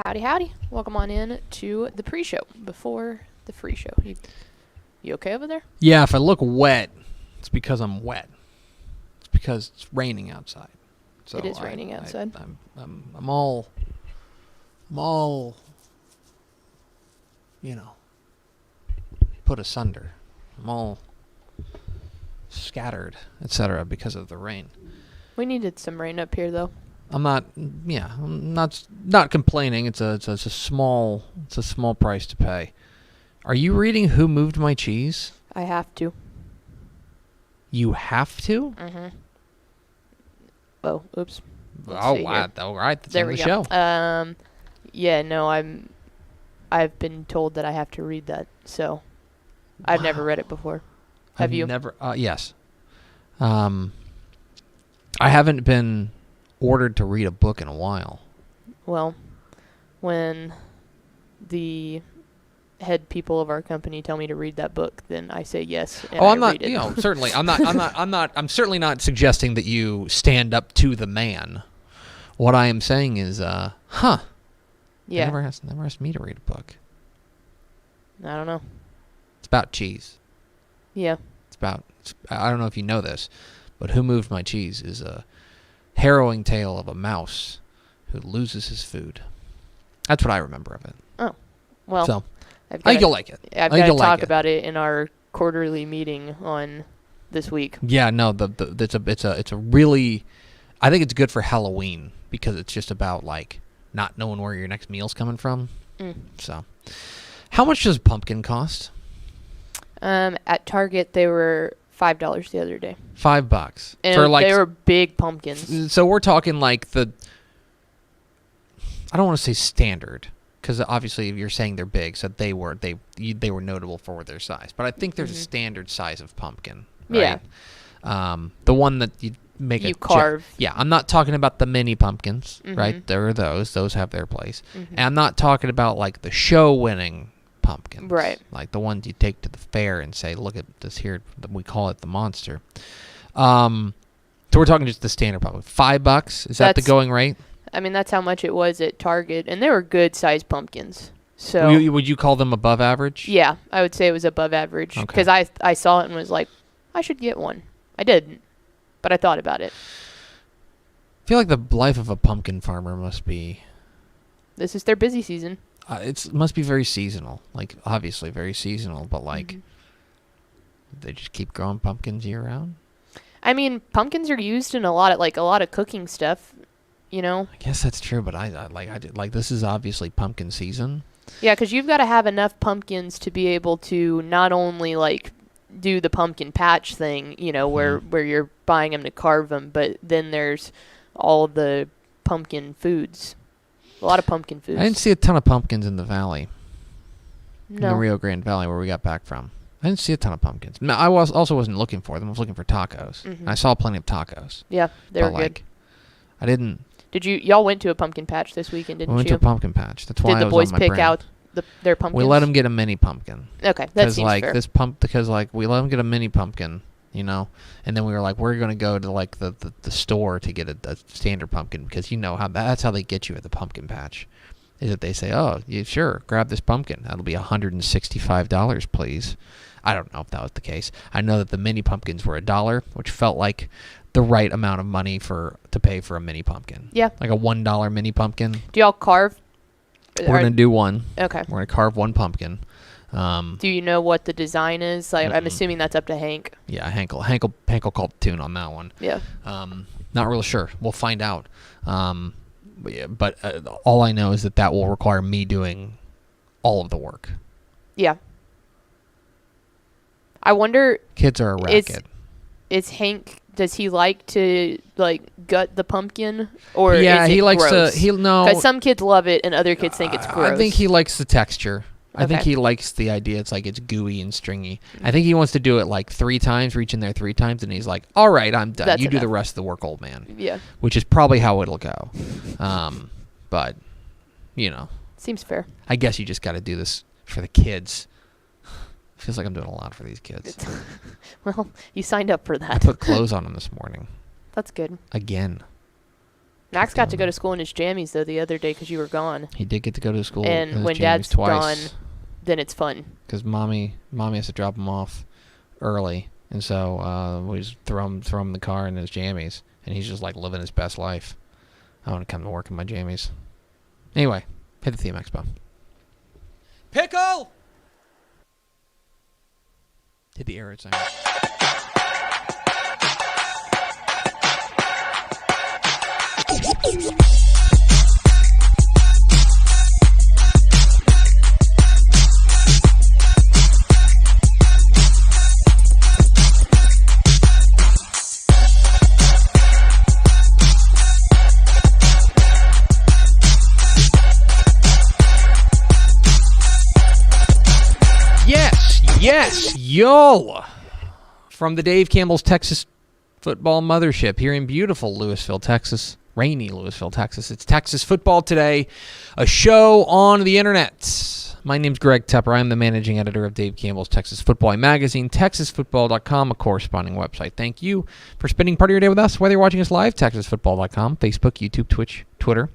Howdy, howdy. Welcome on in to the pre-show before the free show. You okay over there? Yeah, if I look wet, it's because I'm wet. It's because it's raining outside. So It is raining outside. I'm all, put asunder. I'm all scattered, etc. because of the rain. We needed some rain up here, though. I'm not complaining. It's a small price to pay. Are you reading Who Moved My Cheese? I have to. You have to? Mm-hmm. Oh, oops. All right. That's there in we the go. show. Yeah, no, I've been told that I have to read that, so I've never read it before. Have you? Never. Yes. I haven't been ordered to read a book in a while. Well, when the head people of our company tell me to read that book, then I say yes. And I'm I not. read it. Certainly, I'm certainly not suggesting that you stand up to the man. What I am saying is, Yeah. They never asked me to read a book. I don't know. It's about cheese. Yeah. I don't know if you know this, but Who Moved My Cheese is a harrowing tale of a mouse who loses his food. That's what I remember of it. Oh, well. So, I think you'll like it. I've got to talk about it in our quarterly meeting on this week. Yeah, no, it's a really, I think it's good for Halloween because it's just about like not knowing where your next meal's coming from. So, how much does pumpkin cost? At Target they were $5 the other day. $5 and for like they were big pumpkins. So we're talking like I don't want to say standard because obviously you're saying they're big, so they were notable for their size. But I think there's a standard size of pumpkin. Right? Yeah. The one that you make you carve. Yeah, I'm not talking about the mini pumpkins. Right? There are those. Those have their place. And I'm not talking about like the show-winning pumpkins. Right. Like the ones you take to the fair and say, look at this here. We call it the monster. So we're talking just the standard pumpkin. $5? Is that the going rate? I mean, that's how much it was at Target, and they were good-sized pumpkins. So would you call them above average? Yeah, I would say it was above average because I saw it and was like, I should get one. I didn't, but I thought about it. I feel like the life of a pumpkin farmer must be... This is their busy season. It must be very seasonal. Like, obviously very seasonal, but like, they just keep growing pumpkins year-round? I mean, pumpkins are used in a lot of cooking stuff, you know? I guess that's true, but this is obviously pumpkin season. Yeah, because you've got to have enough pumpkins to be able to not only, like, do the pumpkin patch thing, you know, where you're buying them to carve them, but then there's all the pumpkin foods. A lot of pumpkin foods. I didn't see a ton of pumpkins in the valley. No. In the Rio Grande Valley where we got back from. I didn't see a ton of pumpkins. No, I also wasn't looking for them. I was looking for tacos. I saw plenty of tacos. Yeah, they were good. I didn't... Y'all went to a pumpkin patch this weekend, didn't you? We went to a pumpkin patch. That's why Did the boys pick out their pumpkins? We let them get a mini pumpkin. Okay, that seems fair. Because we let them get a mini pumpkin, you know, and then we were like, we're going to go to like the store to get a standard pumpkin because you know that's how they get you at the pumpkin patch. Is that they say, oh, yeah, sure, grab this pumpkin. That'll be $165, please. I don't know if that was the case. I know that the mini pumpkins were $1, which felt like the right amount of money to pay for a mini pumpkin. Yeah. Like a $1 mini pumpkin. Do y'all carve? We're going to do one. Okay. We're going to carve one pumpkin. Do you know what the design is? Like, I'm assuming that's up to Hank. Yeah, Hank will call the tune on that one. Yeah. Not really sure. We'll find out. But all I know is that will require me doing all of the work. Yeah. I wonder... Kids are a racket. Is Hank... Does he like to like gut the pumpkin, or yeah, is it he likes gross? to. No, because some kids love it and other kids think it's gross. I think he likes the texture. Okay. I think he likes the idea. It's like it's gooey and stringy. I think he wants to do it like 3 times, reach in there 3 times, and he's like, "All right, I'm done. That's you do enough. the rest of the work, old man." Yeah, which is probably how it'll go. But you know, seems fair. I guess you just got to do this for the kids. Feels like I'm doing a lot for these kids. Well, you signed up for that. I put clothes on them this morning. That's good. Again. Max got to go to school in his jammies, though, the other day because you were gone. He did get to go to school And in his when jammies Dad's twice. gone, then it's fun. Because mommy has to drop him off early, and so we just throw him in the car in his jammies, and he's just like living his best life. I want to come to work in my jammies. Anyway, hit the theme expo. Pickle! Hit the air raid sign. Yes, yo! From the Dave Campbell's Texas Football Mothership here in beautiful Lewisville, Texas. Rainy Lewisville, Texas. It's Texas Football Today, a show on the internet. My name's Greg Tepper. I'm the managing editor of Dave Campbell's Texas Football magazine, texasfootball.com, a corresponding website. Thank you for spending part of your day with us, whether you're watching us live, texasfootball.com, Facebook, YouTube, Twitch, Twitter,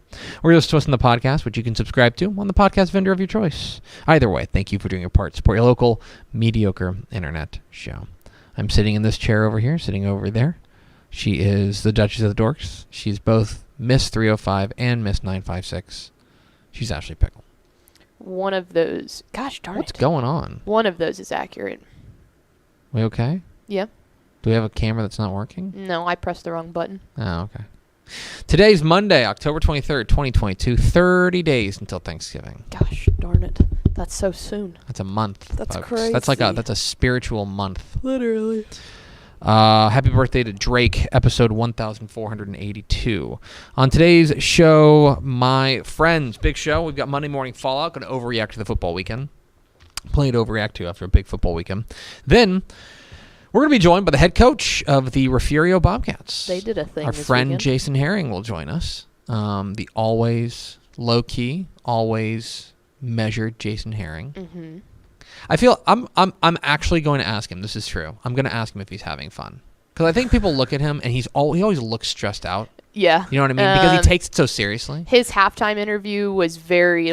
or you listen to us on the podcast, which you can subscribe to on the podcast vendor of your choice. Either way, thank you for doing your part. Support your local, mediocre internet show. I'm sitting in this chair over here, sitting over there. She is the Duchess of the Dorks. She's both Miss 305 and Miss 956. She's Ashley Pickle. One of those. Gosh darn What's it. going on? One of those is accurate. We okay? Yeah. Do we have a camera that's not working? No, I pressed the wrong button. Oh, okay. Today's Monday, October 23rd, 2022. 30 days until Thanksgiving. Gosh darn it. That's so soon. That's a month. That's folks. crazy. That's a spiritual month. Literally. Happy birthday to Drake, episode 1482. On today's show, my friends, big show. We've got Monday Morning Fallout, going to overreact to the football weekend. Plenty to overreact to after a big football weekend. Then, we're going to be joined by the head coach of the Refugio Bobcats. They did a thing Our this friend weekend. Jason Herring will join us. The always low-key, always measured Jason Herring. Mm-hmm. I feel I'm actually going to ask him. This is true. I'm going to ask him if he's having fun, because I think people look at him and he always looks stressed out. Yeah. You know what I mean? Because he takes it so seriously. His halftime interview was very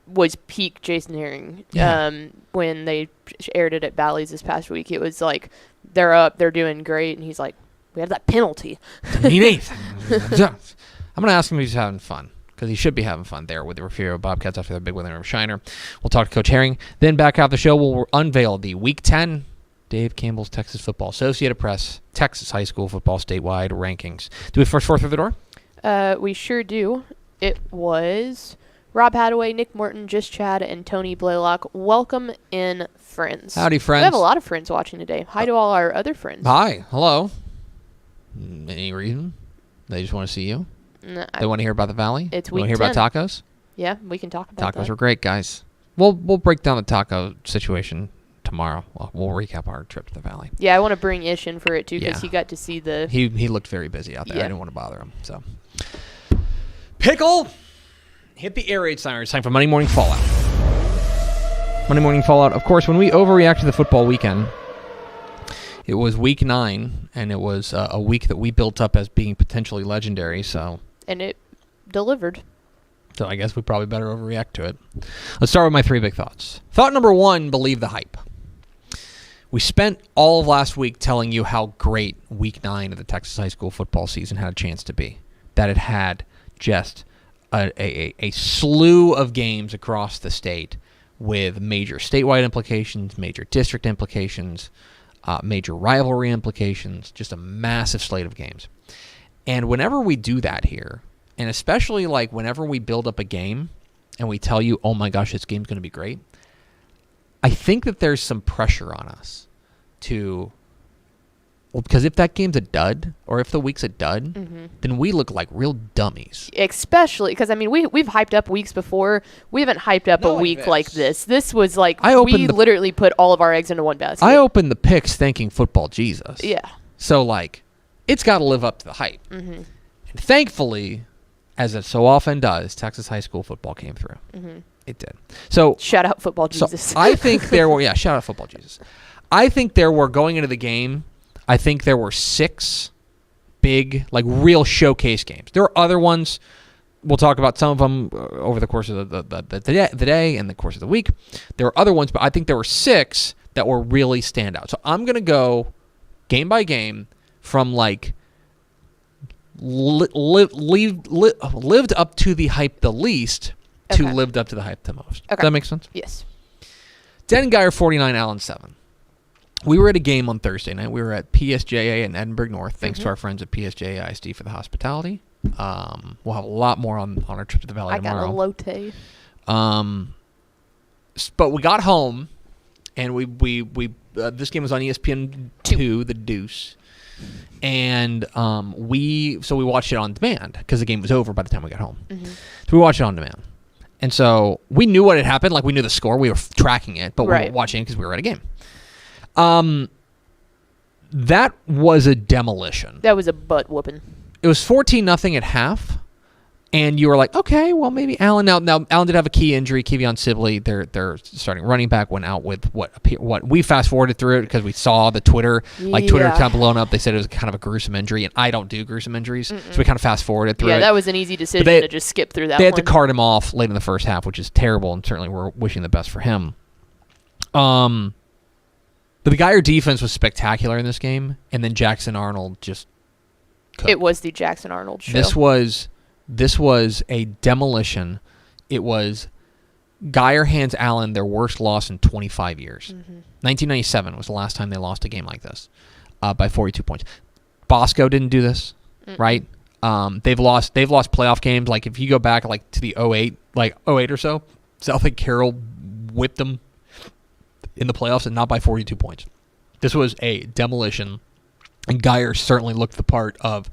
was peak Jason Herring. Yeah. When they aired it at Bally's this past week, it was like they're up, they're doing great, and he's like, "We have that penalty." Didn't need anything. I'm going to ask him if he's having fun, because he should be having fun there with the Refugio Bobcats after their big win over Shiner. We'll talk to Coach Herring. Then back out the show, we'll unveil the Week 10 Dave Campbell's Texas Football Associated Press Texas High School Football Statewide Rankings. Do we have first four through the door? We sure do. It was Rob Hadaway, Nick Morton, Just Chad, and Tony Blaylock. Welcome in, friends. Howdy, friends. We have a lot of friends watching today. Hi to all our other friends. Hi. Hello. Any reason? They just want to see you? They want to hear about the Valley? It's Want to week hear 10. about tacos? Yeah, we can talk about Tacos that. are great, guys. We'll break down the taco situation tomorrow. We'll recap our trip to the Valley. Yeah, I want to bring Ish in for it, too, because Yeah. he got to see the... He looked very busy out there. Yeah. I didn't want to bother him. So, Pickle, hit the air raid siren. It's time for Monday Morning Fallout. Monday Morning Fallout. Of course, when we overreact to the football weekend, it was week 9, and it was a week that we built up as being potentially legendary. So And it delivered. I guess we probably better overreact to it. Let's start with my 3 big thoughts. Thought number 1, believe the hype. We spent all of last week telling you how great week 9 of the Texas high school football season had a chance to be. That it had just a slew of games across the state with major statewide implications, major district implications, major rivalry implications, just a massive slate of games. And whenever we do that here, and especially like whenever we build up a game and we tell you, oh my gosh, this game's going to be great, I think that there's some pressure on us to, well, because if that game's a dud or if the week's a dud, then we look like real dummies. Especially because, I mean, we've hyped up weeks before. We haven't hyped up a week like this. This was like, we literally put all of our eggs into one basket. I opened the picks thanking football Jesus. Yeah. So, like, it's got to live up to the hype. And thankfully, as it so often does, Texas high school football came through. It did. So shout out football Jesus. So I think there were, shout out football Jesus. I think there were, going into the game, I think there were 6 big, like real showcase games. There are other ones. We'll talk about some of them over the course of the day and the course of the week. There are other ones, but I think there were 6 that were really standout. So I'm going to go game by game from like lived up to the hype the least to lived up to the hype the most. Okay. Does that make sense? Yes. Den Geyer 49, Allen 7. We were at a game on Thursday night. We were at PSJA in Edinburgh North. Thanks to our friends at PSJA ISD for the hospitality. We'll have a lot more on our trip to the Valley tomorrow. I got a elote. But we got home, and we this game was on ESPN 2, The Deuce, and we watched it on demand because the game was over by the time we got home. Mm-hmm. So we watched it on demand, and so we knew what had happened. Like we knew the score, we were tracking it, but we were watching it because we were at a game. That was a demolition. That was a butt whooping. It was 14-0 at half, and you were like, okay, well maybe Allen. Now Allen did have a key injury. Kevion Sibley, their starting running back, went out with what we fast forwarded through it because we saw the Twitter Twitter kind of blown up. They said it was kind of a gruesome injury, and I don't do gruesome injuries, so we kind of fast forwarded through it. Yeah, that was an easy decision to just skip through that. They had to cart him off late in the first half, which is terrible, and certainly we're wishing the best for him. But the Geyer defense was spectacular in this game, and then Jackson Arnold just cooked. It was the Jackson Arnold show. This was a demolition. It was Geyer hands Allen their worst loss in 25 years. Mm-hmm. 1997 was the last time they lost a game like this by 42 points. Bosco didn't do this, right? They've lost playoff games. Like if you go back like to the 08 or so, Southwick Carroll whipped them in the playoffs and not by 42 points. This was a demolition, and Geyer certainly looked the part of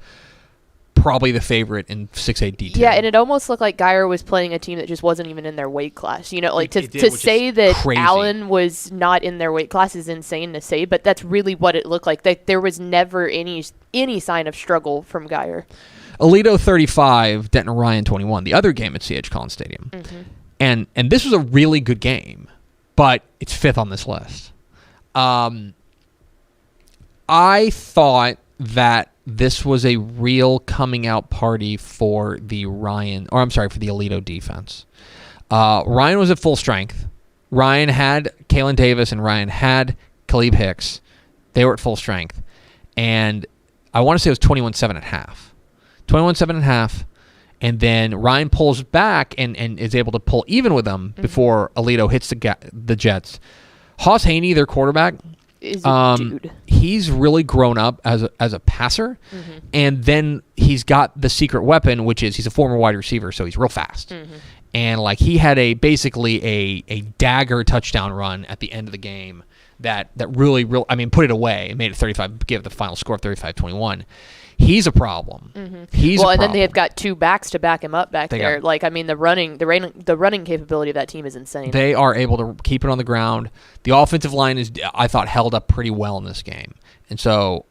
probably the favorite in 6A D2. Yeah, and it almost looked like Geyer was playing a team that just wasn't even in their weight class. You know, like to say that crazy. Allen was not in their weight class is insane to say, but that's really what it looked like. There was never any sign of struggle from Geyer. Alito 35, Denton Ryan 21, the other game at C.H. Collins Stadium. Mm-hmm. And this was a really good game, but it's 5th on this list. I thought that this was a real coming out party for the Alito defense. Ryan was at full strength. Ryan had Kalen Davis and Ryan had Khalib Hicks. They were at full strength. And I want to say it was 21-7 at half. 21-7 at half. And then Ryan pulls back and is able to pull even with them before Alito hits the Jets. Hoss Haney, their quarterback, is a dude. He's really grown up as a passer, and then he's got the secret weapon, which is he's a former wide receiver, so he's real fast. And like he had basically a dagger touchdown run at the end of the game that really put it away and made it 35, gave the final score of 35-21. He's a problem. And then they've got 2 backs to back him up back there. The running capability of that team is insane. They are able to keep it on the ground. The offensive line is, I thought, held up pretty well in this game. And so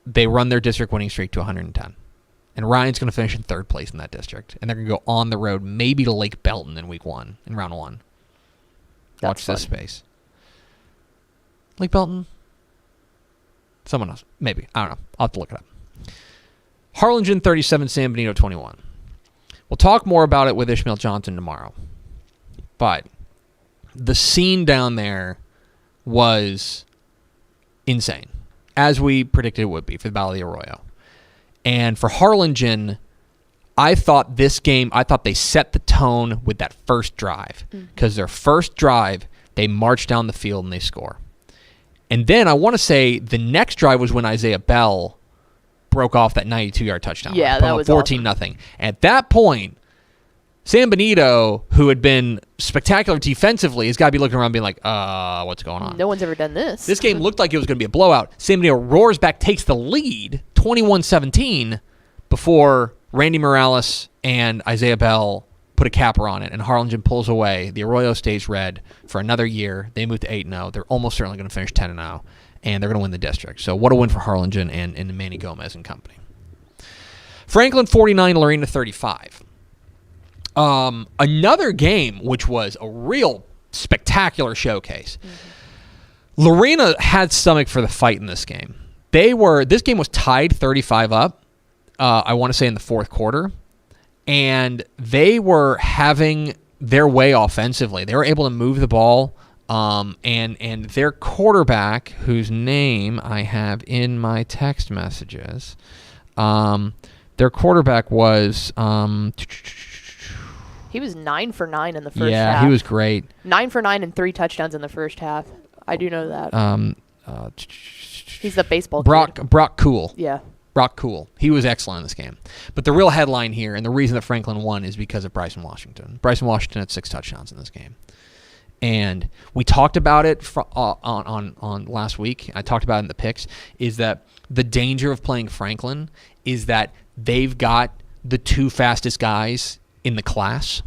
they run their district winning streak to 110. And Ryan's going to finish in 3rd place in that district. And they're going to go on the road, maybe to Lake Belton in round 1. Watch this space. Lake Belton? Someone else. Maybe. I don't know. I'll have to look it up. Harlingen 37, San Benito 21. We'll talk more about it with Ishmael Johnson tomorrow. But the scene down there was insane, as we predicted it would be for the Battle of the Arroyo. And for Harlingen, I thought they set the tone with that first drive. Because their first drive, they march down the field and they score. And then I want to say the next drive was when Isaiah Bell broke off that 92-yard touchdown. Yeah, that was 14-0. Awesome. At that point, San Benito, who had been spectacular defensively, has got to be looking around being like, what's going on? No one's ever done this. This game looked like it was going to be a blowout. San Benito roars back, takes the lead, 21-17, before Randy Morales and Isaiah Bell put a capper on it, and Harlingen pulls away. The Arroyo stays red for another year. They move to 8-0. They're almost certainly going to finish 10-0. And they're going to win the district. So what a win for Harlingen and Manny Gomez and company. Franklin 49, Lorena 35. Another game which was a real spectacular showcase. Lorena had stomach for the fight in this game. This game was tied 35 up, I want to say in the fourth quarter, and they were having their way offensively. They were able to move the ball, and their quarterback, whose name I have in my text messages, their quarterback was... he was 9 for 9 in the first half. Yeah, he was great. 9 for 9 and 3 touchdowns in the first half. I do know that. He's the baseball kid. Brock Cool. Yeah. Brock Cool. He was excellent in this game. But the real headline here, and the reason that Franklin won, is because of Bryson Washington. Bryson Washington had 6 touchdowns in this game. And we talked about it on last week. I talked about it in the picks, is that the danger of playing Franklin is that they've got the 2 fastest guys in the class.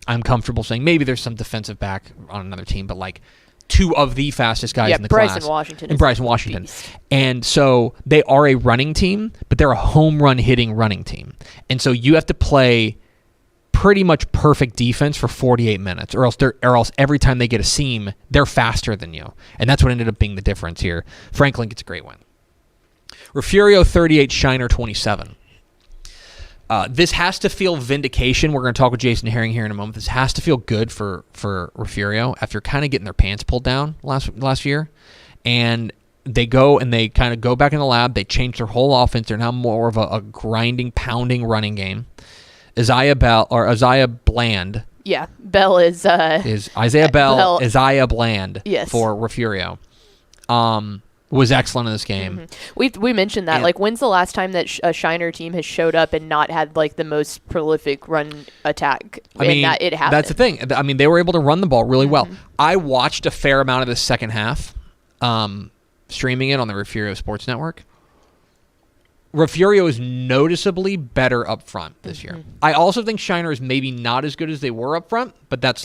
I'm comfortable saying maybe there's some defensive back on another team, but like 2 of the fastest guys in the class. Bryson Washington. Beast. And so they are a running team, but they're a home run hitting running team. And so you have to play pretty much perfect defense for 48 minutes, or else every time they get a seam, they're faster than you. And that's what ended up being the difference here. Franklin gets a great win. Refugio 38, Shiner 27. This has to feel vindication. We're going to talk with Jason Herring here in a moment. This has to feel good for Refugio after kind of getting their pants pulled down last year. And they go and they kind of go back in the lab. They change their whole offense. They're now more of a grinding, pounding running game. Isaiah Bland. Yeah, Bell is Isaiah Bell. Isaiah Bland. Yes. For Refugio. Was excellent in this game. Mm-hmm. We mentioned that. Like, when's the last time that a Shiner team has showed up and not had like the most prolific run attack? That it happened. That's the thing. I mean, they were able to run the ball really well. I watched a fair amount of the second half, streaming it on the Refugio Sports Network. Refugio is noticeably better up front this year. I also think Shiner is maybe not as good as they were up front, but that's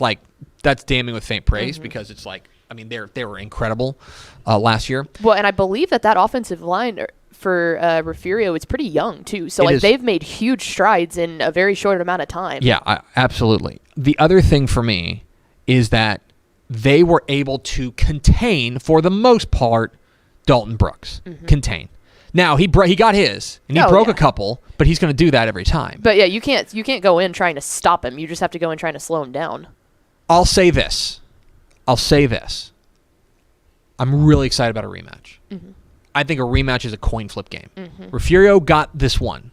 damning with faint praise because it's like, I mean, they were incredible last year. Well, and I believe that offensive line for Refugio is pretty young too. So they've made huge strides in a very short amount of time. Yeah, absolutely. The other thing for me is that they were able to contain, for the most part, Dalton Brooks. Contain. Now he got his, and he broke a couple, but he's going to do that every time. But yeah, you can't go in trying to stop him. You just have to go in trying to slow him down. I'll say this. I'm really excited about a rematch. I think a rematch is a coin flip game. Refugio got this one.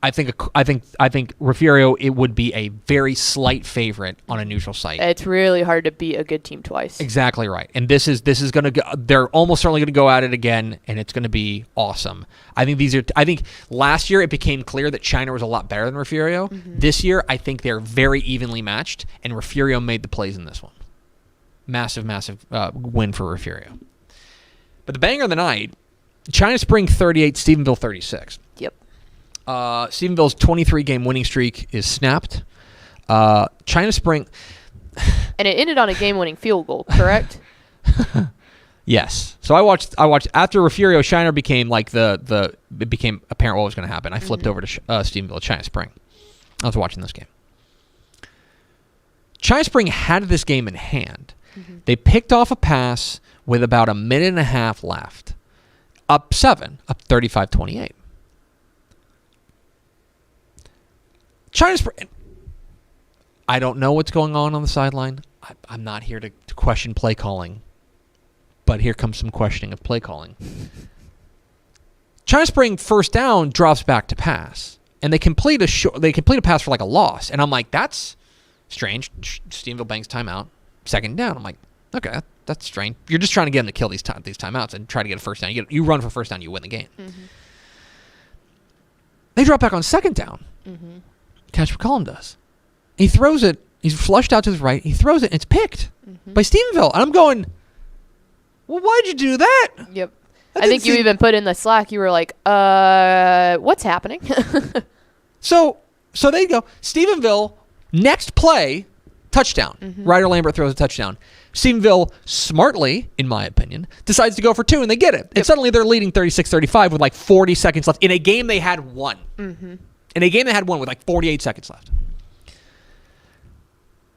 I think Refugio, it would be a very slight favorite on a neutral site. It's really hard to beat a good team twice. Exactly right. And this is going to go, they're almost certainly going to go at it again, and it's going to be awesome. I think last year it became clear that Shiner was a lot better than Refugio. This year I think they're very evenly matched, and Refugio made the plays in this one. Massive win for Refugio. But the banger of the night, China Spring 38, Stephenville 36. Yep. Stephenville's 23-game winning streak is snapped. China Spring... And it ended on a game-winning field goal, correct? Yes. So I watched after Refugio, Shiner became like it became apparent what was going to happen. I flipped over to Stephenville, China Spring. I was watching this game. China Spring had this game in hand. They picked off a pass with about a minute and a half left. Up 35-28. China Spring. I don't know what's going on the sideline. I'm not here to question play calling, but here comes some questioning of play calling. China Spring first down drops back to pass, and they complete a pass for like a loss, and I'm like, that's strange. Stephenville banks timeout, second down. I'm like, okay, that's strange. You're just trying to get them to kill these timeouts and try to get a first down. You run for first down, you win the game. They drop back on second down. Catch McCollum does. He throws it. He's flushed out to his right. He throws it, and it's picked by Stephenville. And I'm going, well, why'd you do that? Yep. I think you even put in the Slack. You were like, what's happening? So they go. Stephenville, next play, touchdown. Ryder Lambert throws a touchdown. Stephenville, smartly, in my opinion, decides to go for 2, and they get it. And suddenly they're leading 36-35 with like 40 seconds left in a game they had won. In a game they had won with like 48 seconds left.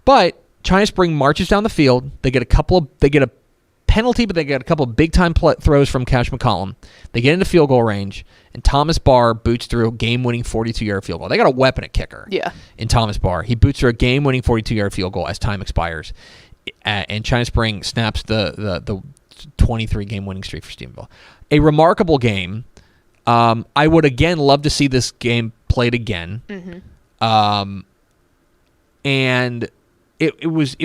But China Spring marches down the field. They get a penalty, but they get a couple of big-time throws from Cash McCollum. They get into field goal range, and Thomas Barr boots through a game-winning 42-yard field goal. They got a weapon at kicker in Thomas Barr. He boots through a game-winning 42-yard field goal as time expires, and China Spring snaps the 23-game winning streak for Stephenville. A remarkable game. I would, again, love to see this game played again. Mm-hmm. And it was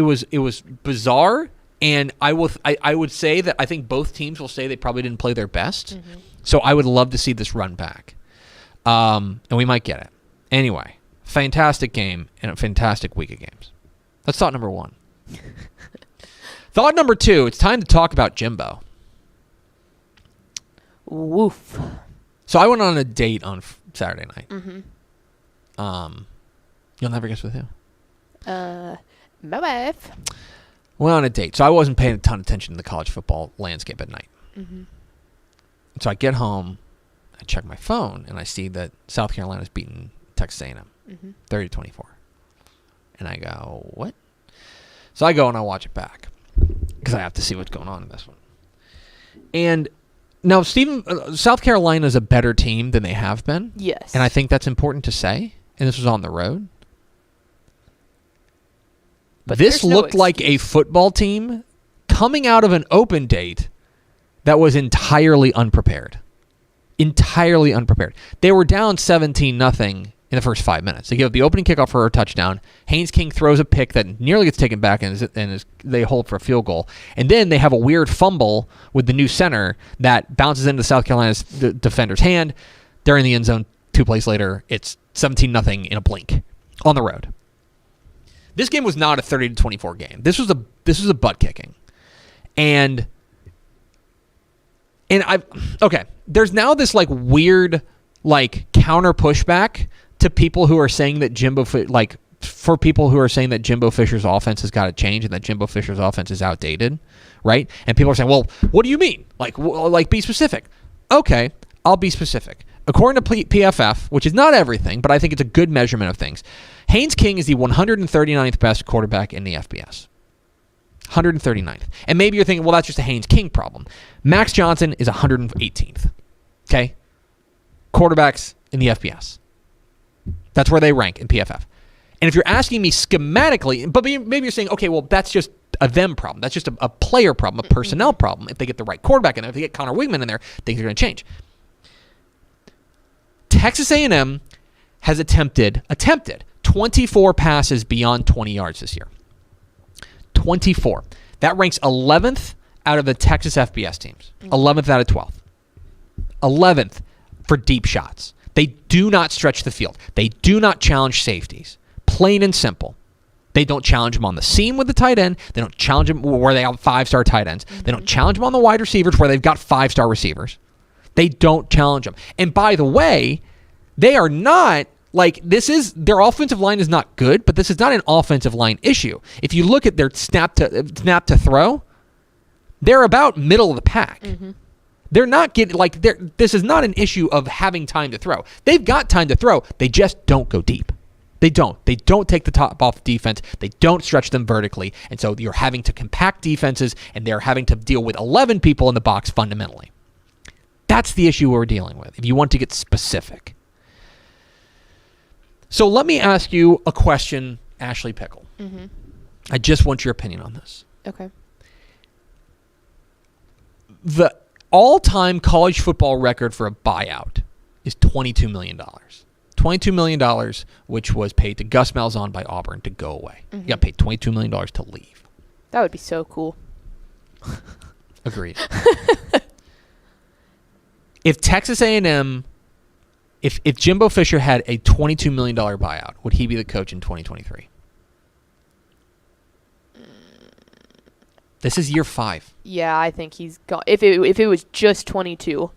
bizarre. And I would say that I think both teams will say they probably didn't play their best. Mm-hmm. So I would love to see this run back. And we might get it. Anyway, fantastic game and a fantastic week of games. That's thought number one. Thought number two, it's time to talk about Jimbo. Woof. So I went on a date on Saturday night. Mm-hmm. You'll never guess with who? My wife. Went on a date. So I wasn't paying a ton of attention to the college football landscape at night. Mm-hmm. So I get home, I check my phone, and I see that South Carolina's beaten Texas A&M 30-24. And I go, what? So I go and I watch it back because I have to see what's going on in this one. And now, South Carolina is a better team than they have been. Yes. And I think that's important to say. And this was on the road. But this looked like a football team coming out of an open date that was entirely unprepared. Entirely unprepared. They were down 17-0 in the first 5 minutes. They give up the opening kickoff for a touchdown. Haynes King throws a pick that nearly gets taken back and they hold for a field goal. And then they have a weird fumble with the new center that bounces into South Carolina's defender's hand. They're in the end zone 2 plays later. It's 17-0 in a blink on the road. This game was not a 30-24 game. This was a butt kicking. And there's now this like weird like counter pushback to people who are saying that Jimbo Fisher's offense has got to change and that Jimbo Fisher's offense is outdated, right? And people are saying, "Well, what do you mean? Like be specific." Okay, I'll be specific. According to PFF, which is not everything, but I think it's a good measurement of things, Haynes King is the 139th best quarterback in the FBS. 139th. And maybe you're thinking, well, that's just a Haynes King problem. Max Johnson is 118th. Okay? Quarterbacks in the FBS. That's where they rank in PFF. And if you're asking me schematically, but maybe you're saying, okay, well, that's just a them problem. That's just a player problem, a personnel problem. If they get the right quarterback in there, if they get Connor Wigman in there, things are going to change. Texas A&M has attempted 24 passes beyond 20 yards this year. 24. That ranks 11th out of the Texas FBS teams. 11th out of 12. 11th for deep shots. They do not stretch the field. They do not challenge safeties. Plain and simple. They don't challenge them on the seam with the tight end. They don't challenge them where they have 5-star tight ends. They don't challenge them on the wide receivers where they've got 5-star receivers. They don't challenge them. And by the way, they are not their offensive line is not good, but this is not an offensive line issue. If you look at their snap to throw, they're about middle of the pack. Mm-hmm. They're not getting this is not an issue of having time to throw. They've got time to throw. They just don't go deep. They don't. They don't take the top off defense. They don't stretch them vertically. And so you're having to compact defenses, and they're having to deal with 11 people in the box fundamentally. That's the issue we're dealing with, if you want to get specific. So let me ask you a question, Ashley Pickle. Mm-hmm. I just want your opinion on this. Okay. The all-time college football record for a buyout is $22 million. $22 million, which was paid to Gus Malzahn by Auburn to go away. Mm-hmm. You got paid $22 million to leave. That would be so cool. Agreed. If Texas A&M, if Jimbo Fisher had a $22 million buyout, would he be the coach in 2023? This is year 5. Yeah, I think he's gone. If it was just 22,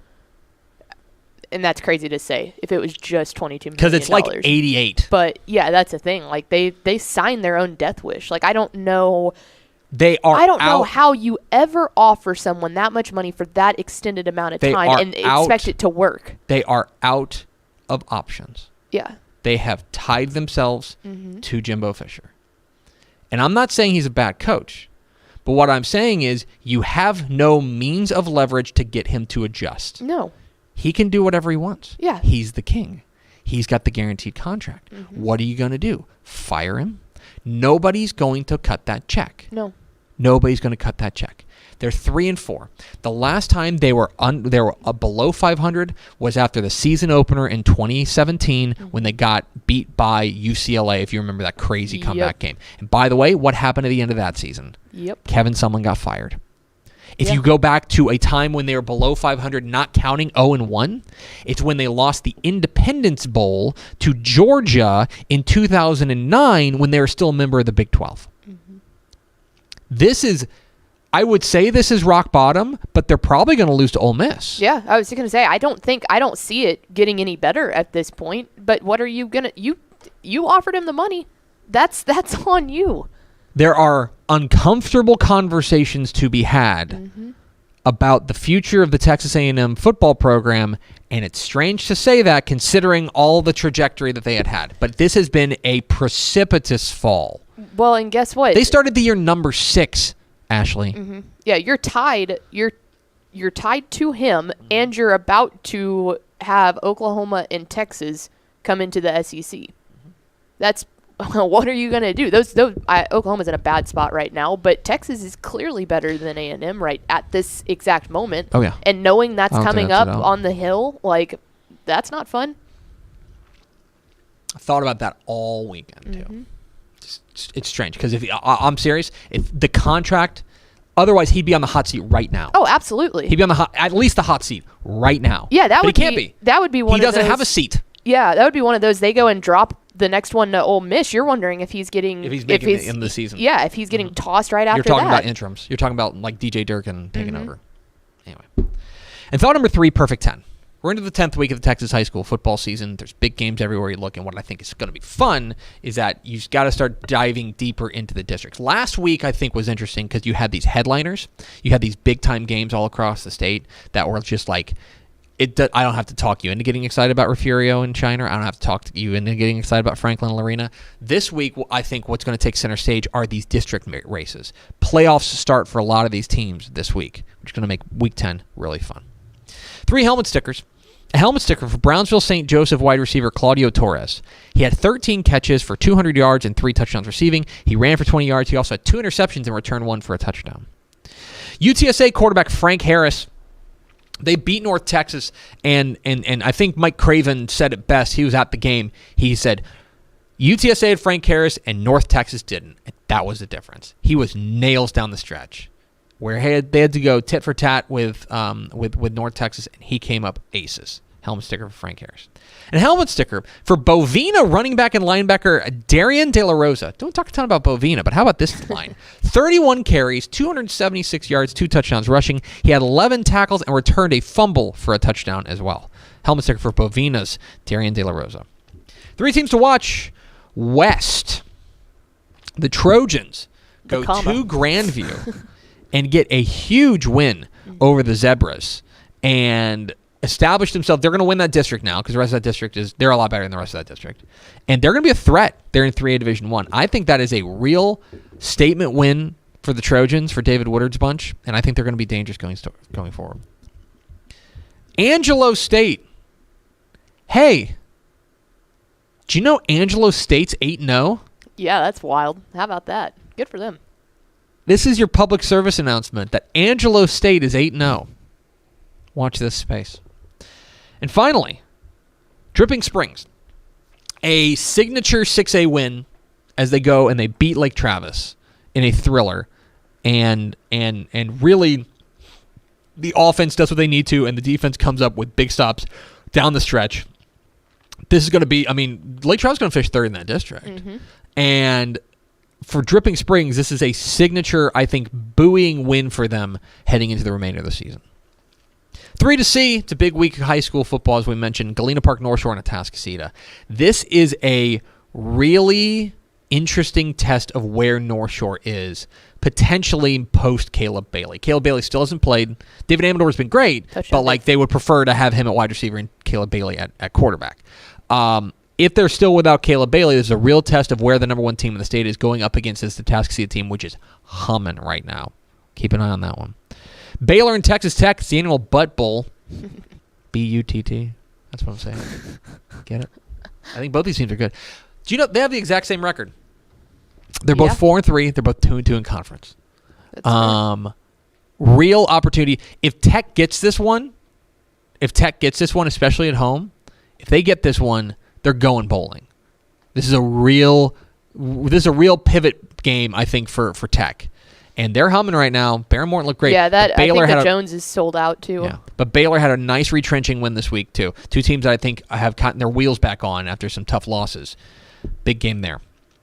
and that's crazy to say, if it was just $22 million. Because it's like 88. But yeah, that's the thing. Like they signed their own death wish. Like I don't know. I don't know how you ever offer someone that much money for that extended amount of time and expect it to work. They are out of options. Yeah. They have tied themselves to Jimbo Fisher. And I'm not saying he's a bad coach, But what I'm saying is you have no means of leverage to get him to adjust. No. He can do whatever he wants. Yeah. He's the king. He's got the guaranteed contract. What are you going to do? Fire him? Nobody's going to cut that check. No. Nobody's going to cut that check. They're 3-4. The last time they were below 500 was after the season opener in 2017 when they got beat by UCLA, if you remember that crazy comeback game. And by the way, what happened at the end of that season? Kevin Sumlin got fired. If you go back to a time when they were below 500, not counting 0-1, it's when they lost the Independence Bowl to Georgia in 2009 when they were still a member of the Big 12. I would say this is rock bottom, but they're probably going to lose to Ole Miss. Yeah, I was going to say, I don't see it getting any better at this point, but what are you going to, you offered him the money. That's on you. There are uncomfortable conversations to be had about the future of the Texas A&M football program, and it's strange to say that considering all the trajectory that they had. But this has been a precipitous fall. Well, and guess what? They started the year number 6, Ashley. Yeah, you're tied. You're tied to him, and you're about to have Oklahoma and Texas come into the SEC. That's what are you going to do? Oklahoma's in a bad spot right now, but Texas is clearly better than A&M right at this exact moment. Oh, yeah. And knowing that's coming up at all. on the hill, like, that's not fun. I thought about that all weekend, too. It's strange, because I'm serious. If the contract, otherwise he'd be on the hot seat right now. Oh, absolutely. He'd be on at least the hot seat right now. Yeah, but he can't be. That would be one of those. He doesn't have a seat. Yeah, that would be one of those. They go and drop the next one to Ole Miss. You're wondering if he's getting making it in the season. Yeah, if he's getting tossed right after that. You're talking about interims. You're talking about like DJ Durkin taking over. Anyway, and thought number 3, perfect 10. We're into the 10th week of the Texas high school football season. There's big games everywhere you look, and what I think is going to be fun is that you've got to start diving deeper into the districts. Last week, I think, was interesting because you had these headliners. You had these big-time games all across the state that were just like, I don't have to talk you into getting excited about Refugio and Shiner. I don't have to talk you into getting excited about Franklin and Lorena. This week, I think what's going to take center stage are these district races. Playoffs start for a lot of these teams this week, which is going to make Week 10 really fun. 3 helmet stickers. A helmet sticker for Brownsville St. Joseph wide receiver Claudio Torres. He had 13 catches for 200 yards and 3 touchdowns receiving. He ran for 20 yards. He also had 2 interceptions and returned 1 for a touchdown. UTSA quarterback Frank Harris. They beat North Texas, and I think Mike Craven said it best. He was at the game. He said, UTSA had Frank Harris, and North Texas didn't. And that was the difference. He was nails down the stretch, where they had to go tit for tat with North Texas, and he came up aces. Helmet sticker for Frank Harris. And helmet sticker for Bovina running back and linebacker Darian De La Rosa. Don't talk a ton about Bovina, but how about this line? 31 carries, 276 yards, 2 touchdowns rushing. He had 11 tackles and returned a fumble for a touchdown as well. Helmet sticker for Bovina's Darian De La Rosa. 3 teams to watch. West. The Trojans go to Grandview and get a huge win over the Zebras and establish themselves. They're going to win that district now because the rest of that district they're a lot better than the rest of that district. And they're going to be a threat. They're in 3A Division 1. I think that is a real statement win for the Trojans, for David Woodard's bunch, and I think they're going to be dangerous going forward. Angelo State. Hey, do you know Angelo State's 8-0? Yeah, that's wild. How about that? Good for them. This is your public service announcement that Angelo State is 8-0. Watch this space. And finally, Dripping Springs. A signature 6A win as they go and they beat Lake Travis in a thriller. And really, the offense does what they need to, and the defense comes up with big stops down the stretch. This is going to be, Lake Travis is going to finish 3rd in that district. And for Dripping Springs, this is a signature, I think, buoying win for them heading into the remainder of the season. 3 to C, it's a big week of high school football, as we mentioned. Galena Park, North Shore, and Atascocita. This is a really interesting test of where North Shore is, potentially post Caleb Bailey. Caleb Bailey still hasn't played. David Amador has been great, but they would prefer to have him at wide receiver and Caleb Bailey at quarterback. if they're still without Caleb Bailey, this is a real test of where the number one team in the state is going up against this Atascocita team, which is humming right now. Keep an eye on that one. Baylor and Texas Tech, it's the annual Butt Bowl. B-U-T-T. That's what I'm saying. Get it? I think both these teams are good. Do you know they have the exact same record? They're both 4-3. They're both 2-2 in conference. That's real opportunity. If Tech gets this one, especially at home, if they get this one, they're going bowling. This is a real pivot game, I think, for Tech. And they're humming right now. Barron Morton looked great. Yeah, I think the Jones is sold out too. Yeah, but Baylor had a nice retrenching win this week too. Two teams that I think have gotten their wheels back on after some tough losses. Big game there.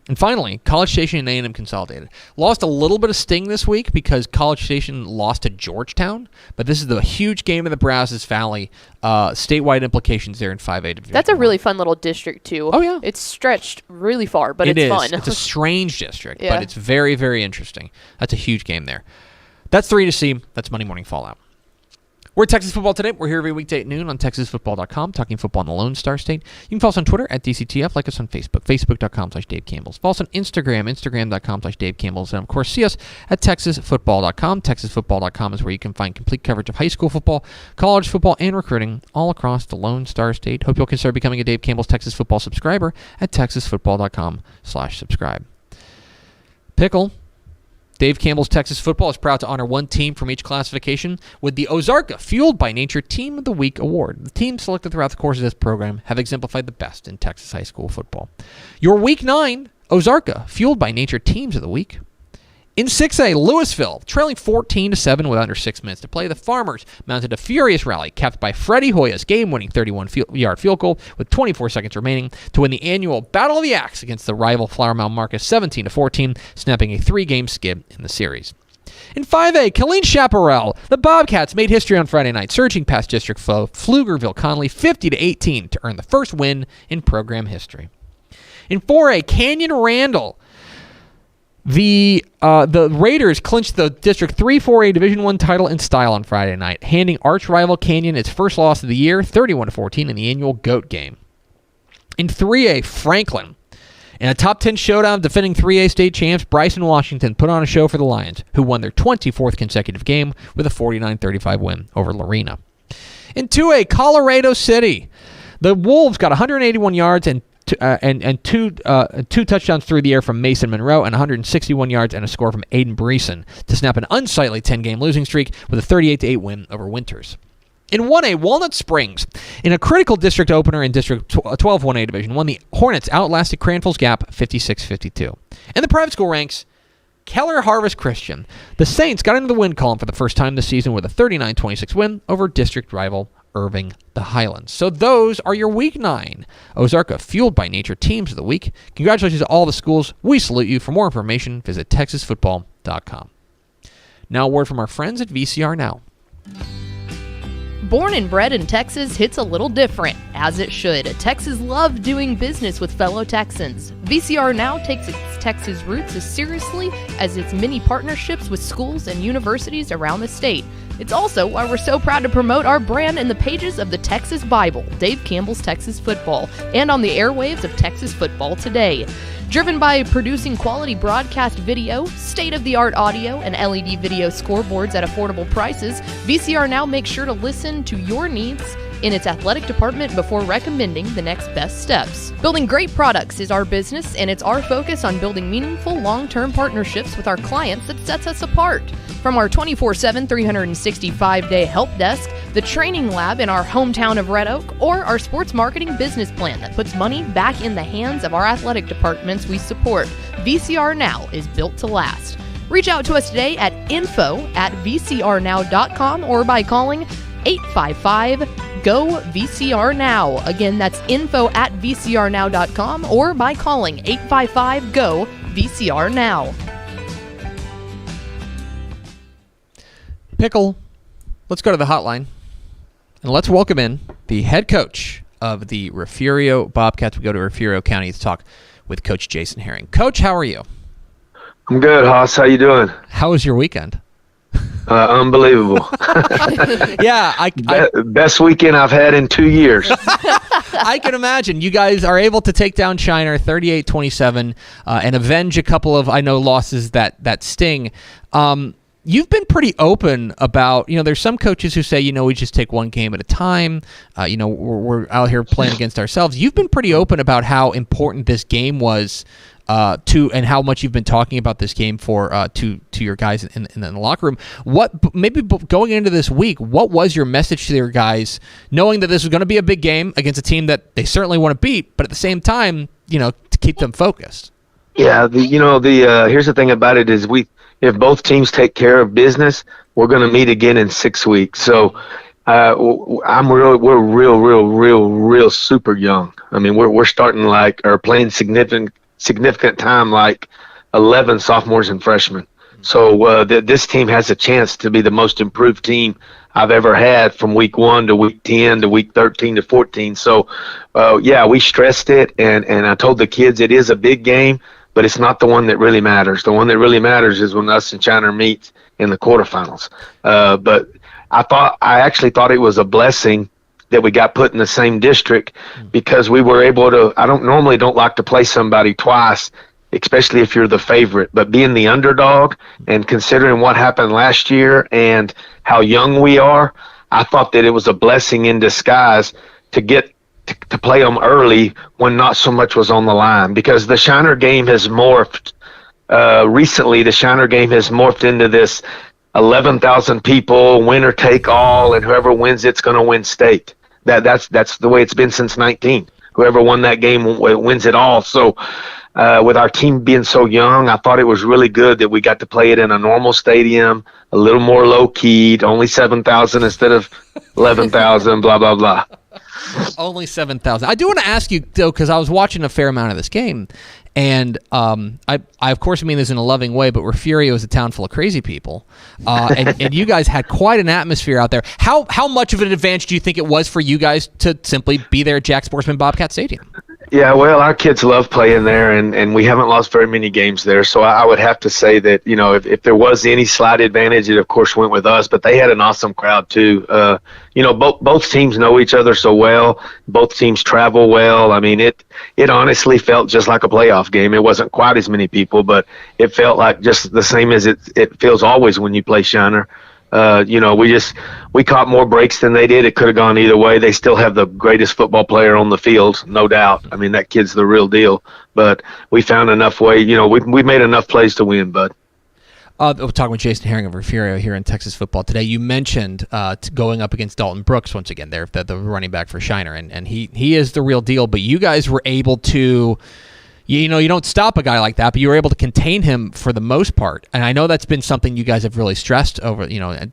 And finally, College Station and A&M consolidated. Lost a little bit of sting this week because College Station lost to Georgetown, but this is the huge game in the Brazos Valley. Statewide implications there in 5A Division. That's a really fun little district, too. Oh, yeah. It's stretched really far, but it's fun. It's a strange district, but it's very, very interesting. That's a huge game there. That's 3 to see. That's Monday Morning Fallout. We're Texas Football Today. We're here every weekday at noon on TexasFootball.com, talking football in the Lone Star State. You can follow us on Twitter at DCTF, like us on Facebook, Facebook.com/Dave Campbell's. Follow us on Instagram, Instagram.com/Dave Campbell's. And, of course, see us at TexasFootball.com. TexasFootball.com is where you can find complete coverage of high school football, college football, and recruiting all across the Lone Star State. Hope you'll consider becoming a Dave Campbell's Texas Football subscriber at TexasFootball.com/subscribe. Pickle. Dave Campbell's Texas Football is proud to honor one team from each classification with the Ozarka Fueled by Nature Team of the Week Award. The teams selected throughout the course of this program have exemplified the best in Texas high school football. Your Week 9 Ozarka Fueled by Nature Teams of the Week. In 6A, Louisville, trailing 14-7 with under 6 minutes to play, the Farmers mounted a furious rally capped by Freddie Hoya's game-winning 31-yard field goal with 24 seconds remaining to win the annual Battle of the Axe against the rival Flower Mound Marcus 17-14, snapping a 3-game skid in the series. In 5A, Killeen Chaparral, the Bobcats made history on Friday night, surging past district foe Pflugerville-Conley 50-18 to earn the first win in program history. In 4A, Canyon Randall, the Raiders clinched the District 3 4A Division I title in style on Friday night, handing arch rival Canyon its first loss of the year, 31-14 in the annual GOAT game. In 3A, Franklin, in a top 10 showdown, defending 3A state champs Bryson Washington put on a show for the Lions, who won their 24th consecutive game with a 49-35 win over Lorena. In 2A, Colorado City, the Wolves got 181 yards and two touchdowns through the air from Mason Monroe and 161 yards and a score from Aiden Breeson to snap an unsightly 10-game losing streak with a 38-8 win over Winters. In 1A, Walnut Springs, in a critical district opener in District 12 1A Division 1, the Hornets outlasted Cranfill's Gap 56-52. In the private school ranks, Keller Harvest Christian, the Saints got into the win column for the first time this season with a 39-26 win over district rival Irving the Highlands. So those are your Week 9 Ozarka Fueled by Nature Teams of the Week. Congratulations to all the schools. We salute you. For more information, visit TexasFootball.com. Now a word from our friends at VCR Now. Born and bred in Texas hits a little different, as it should. Texans love doing business with fellow Texans. VCR Now takes its Texas roots as seriously as its many partnerships with schools and universities around the state. It's also why we're so proud to promote our brand in the pages of the Texas Bible, Dave Campbell's Texas Football, and on the airwaves of Texas Football Today. Driven by producing quality broadcast video, state-of-the-art audio, and LED video scoreboards at affordable prices, VCR Now makes sure to listen to your needs in its athletic department before recommending the next best steps. Building great products is our business, and it's our focus on building meaningful, long-term partnerships with our clients that sets us apart. From our 24/7, 365-day help desk, the training lab in our hometown of Red Oak, or our sports marketing business plan that puts money back in the hands of our athletic departments we support, VCR Now is built to last. Reach out to us today at info@vcrnow.com or by calling 855-GO-VCR-NOW. Again, that's info@vcrnow.com or by calling 855-GO-VCR-NOW. Pickle, let's go to the hotline and let's welcome in the head coach of the Refugio Bobcats. We go to Refugio County to talk with Coach Jason Herring. Coach, how are you? I'm good, Haas. How you doing? How was your weekend? Unbelievable. Yeah, Best weekend I've had in 2 years. I can imagine you guys are able to take down Shiner 38-27 and avenge a couple of, I know, losses that sting. You've been pretty open about, there's some coaches who say, we just take one game at a time. We're out here playing against ourselves. You've been pretty open about how important this game was and how much you've been talking about this game for to your guys in the locker room. Going into this week, what was your message to your guys, knowing that this was going to be a big game against a team that they certainly want to beat, but at the same time, to keep them focused? Yeah, here's the thing about it is if both teams take care of business, we're going to meet again in 6 weeks. So we're real super young. I mean, we're starting or playing significant time like 11 sophomores and freshmen. So this team has a chance to be the most improved team I've ever had from week 1 to week 10 to week 13 to 14. So, we stressed it, and I told the kids it is a big game, but it's not the one that really matters. The one that really matters is when us and China meet in the quarterfinals. But I actually thought it was a blessing that we got put in the same district, because we were able to. I don't like to play somebody twice, especially if you're the favorite. But being the underdog and considering what happened last year and how young we are, I thought that it was a blessing in disguise to get to play them early when not so much was on the line, because the Shiner game has morphed. Recently, the Shiner game has morphed into this 11,000 people, winner take all, and whoever wins it's going to win state. That's the way it's been since 19. Whoever won that game wins it all. So with our team being so young, I thought it was really good that we got to play it in a normal stadium, a little more low-keyed, only 7,000 instead of 11,000, blah, blah, blah. Only 7,000. I do want to ask you, though, because I was watching a fair amount of this game, and I of course mean this in a loving way, but Refugio is a town full of crazy people, and you guys had quite an atmosphere out there. How much of an advantage do you think it was for you guys to simply be there at Jack Sportsman Bobcat Stadium? Yeah, well, our kids love playing there, and we haven't lost very many games there. So I would have to say that, if there was any slight advantage, it of course went with us. But they had an awesome crowd too. Both teams know each other so well. Both teams travel well. I mean, it honestly felt just like a playoff game. It wasn't quite as many people, but it felt like just the same as it feels always when you play Shiner. We caught more breaks than they did. It could have gone either way. They still have the greatest football player on the field, no doubt. I mean, that kid's the real deal. But we found enough way. We made enough plays to win, bud. We're talking with Jason Herring of Refugio here in Texas football today. You mentioned going up against Dalton Brooks once again there, the running back for Shiner, and he is the real deal. But you guys were able to. You don't stop a guy like that, but you were able to contain him for the most part. And I know that's been something you guys have really stressed over,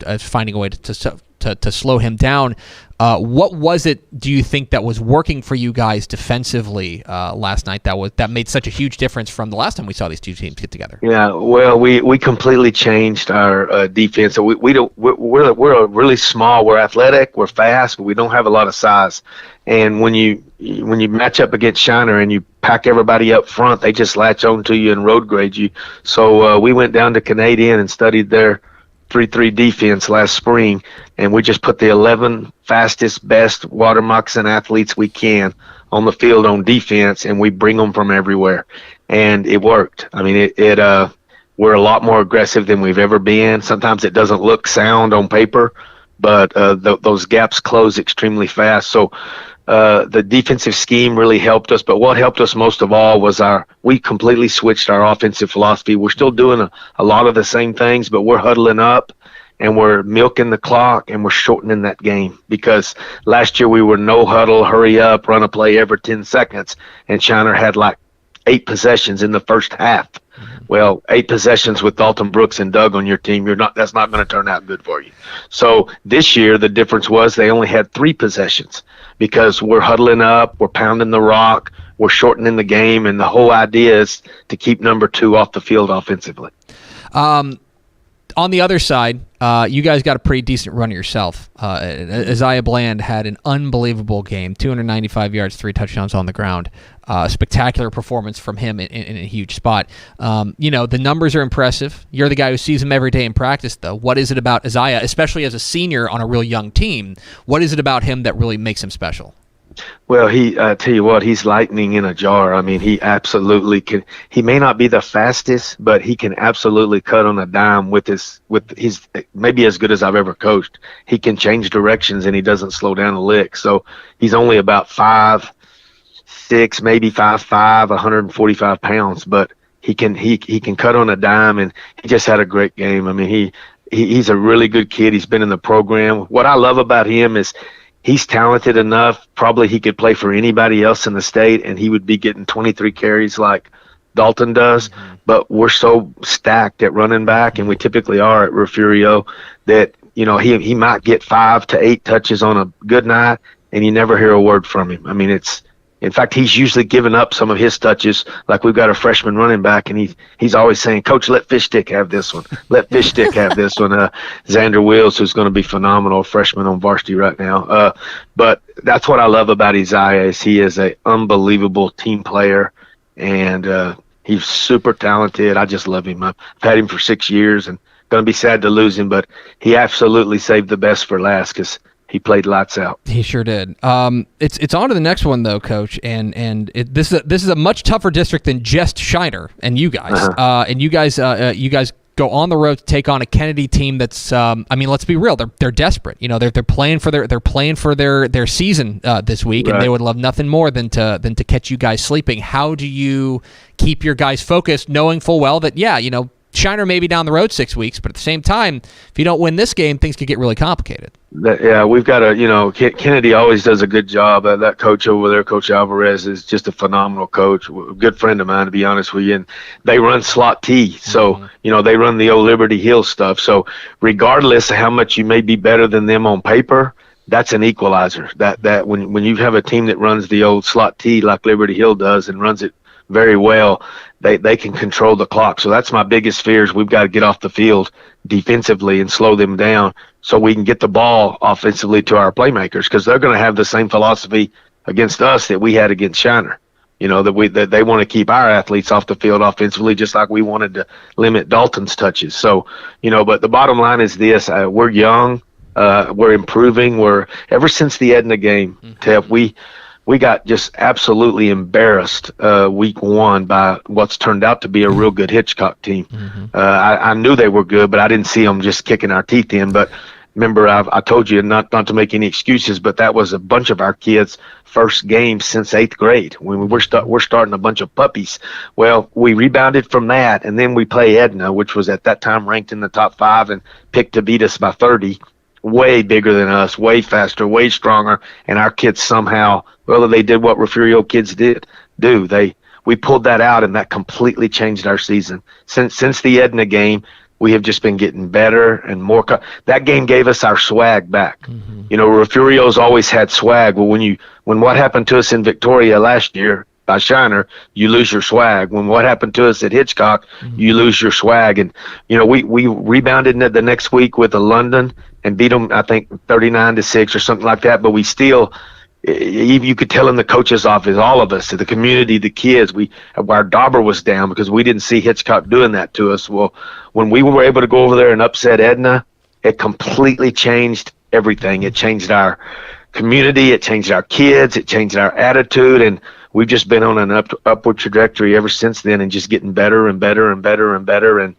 as finding a way to slow him down. What was it, do you think, that was working for you guys defensively last night that made such a huge difference from the last time we saw these two teams get together? Yeah, well, we completely changed our defense. So we're really small. We're athletic. We're fast, but we don't have a lot of size. And when you match up against Shiner and you pack everybody up front, they just latch on to you and road grade you. So we went down to Canadian and studied their 3-3 defense last spring, and we just put the 11 fastest, best water moccasin athletes we can on the field on defense, and we bring them from everywhere. And it worked. I mean, we're a lot more aggressive than we've ever been. Sometimes it doesn't look sound on paper, but those gaps close extremely fast. So the defensive scheme really helped us, but what helped us most of all was we completely switched our offensive philosophy. We're still doing a lot of the same things, but we're huddling up and we're milking the clock and we're shortening that game, because last year we were no huddle, hurry up, run a play every 10 seconds, and Shiner had like 8 possessions in the first half. Well, 8 possessions with Dalton Brooks and Doug on your team, that's not going to turn out good for you. So this year the difference was they only had 3 possessions, because we're huddling up, we're pounding the rock, we're shortening the game, and the whole idea is to keep number 2 off the field offensively. On the other side, you guys got a pretty decent run yourself. Isaiah Bland had an unbelievable game, 295 yards, 3 touchdowns on the ground. Spectacular performance from him in a huge spot. The numbers are impressive. You're the guy who sees him every day in practice, though. What is it about Isaiah, especially as a senior on a real young team? What is it about him that really makes him special? Well, I tell you what, he's lightning in a jar. I mean, he absolutely can. He may not be the fastest, but he can absolutely cut on a dime with his maybe as good as I've ever coached. He can change directions and he doesn't slow down a lick. So he's only about 5'6", maybe 5'5", 145 pounds, but he can cut on a dime, and he just had a great game. I mean, he's a really good kid. He's been in the program. What I love about him is he's talented enough. Probably he could play for anybody else in the state, and he would be getting 23 carries like Dalton does. Mm-hmm. But we're so stacked at running back, and we typically are at Refugio, that he might get 5 to 8 touches on a good night, and you never hear a word from him. I mean, in fact, he's usually given up some of his touches. Like we've got a freshman running back, and he's always saying, "Coach, let Fish Stick have this one. Let Fish Stick have this one." Xander Wills, who's going to be phenomenal, freshman on varsity right now. But that's what I love about Isaiah is he is an unbelievable team player, and he's super talented. I just love him. I've had him for 6 years, and going to be sad to lose him, but he absolutely saved the best for last because he played lights out. He sure did. It's on to the next one though, Coach, and this is a much tougher district than just Shiner and you guys. Uh-huh. And you guys go on the road to take on a Kennedy team that's I mean, let's be real, they're desperate. They're playing for their season this week, Right. and they would love nothing more than to catch you guys sleeping. How do you keep your guys focused, knowing full well that Shiner may be down the road 6 weeks, but at the same time, if you don't win this game, things could get really complicated. We've got Kennedy always does a good job. That coach over there, Coach Alvarez, is just a phenomenal coach, a good friend of mine, to be honest with you. And they run slot T, so they run the old Liberty Hill stuff. So regardless of how much you may be better than them on paper, that's an equalizer. That when you have a team that runs the old slot T like Liberty Hill does and runs it very well, they can control the clock. So that's my biggest fear is we've got to get off the field defensively and slow them down so we can get the ball offensively to our playmakers, because they're going to have the same philosophy against us that we had against Shiner. That they want to keep our athletes off the field offensively, just like we wanted to limit Dalton's touches. So, but the bottom line is this: we're young, we're improving. We're ever since the Edna game, Tev, we got just absolutely embarrassed week 1 by what's turned out to be a real good Hitchcock team. I knew they were good, but I didn't see them just kicking our teeth in. But remember, I told you not to make any excuses, but that was a bunch of our kids' first game since 8th grade. When we're starting a bunch of puppies. Well, we rebounded from that, and then we play Edna, which was at that time ranked in the top 5 and picked to beat us by 30. Way bigger than us, way faster, way stronger, and our kids somehow, they did what Refugio kids do. We pulled that out, and that completely changed our season. Since the Edna game, we have just been getting better and more. That game gave us our swag back. Refugio's always had swag. Well, when what happened to us in Victoria last year by Shiner, you lose your swag. When what happened to us at Hitchcock, you lose your swag. And we rebounded the next week with London and beat them, I think 39-6 or something like that. But we still, you could tell in the coach's office, all of us, the community, the kids, our dauber was down because we didn't see Hitchcock doing that to us. Well, when we were able to go over there and upset Edna, it completely changed everything. It changed our community, it changed our kids, it changed our attitude, and we've just been on an upward trajectory ever since then, and just getting better and better and better and better. And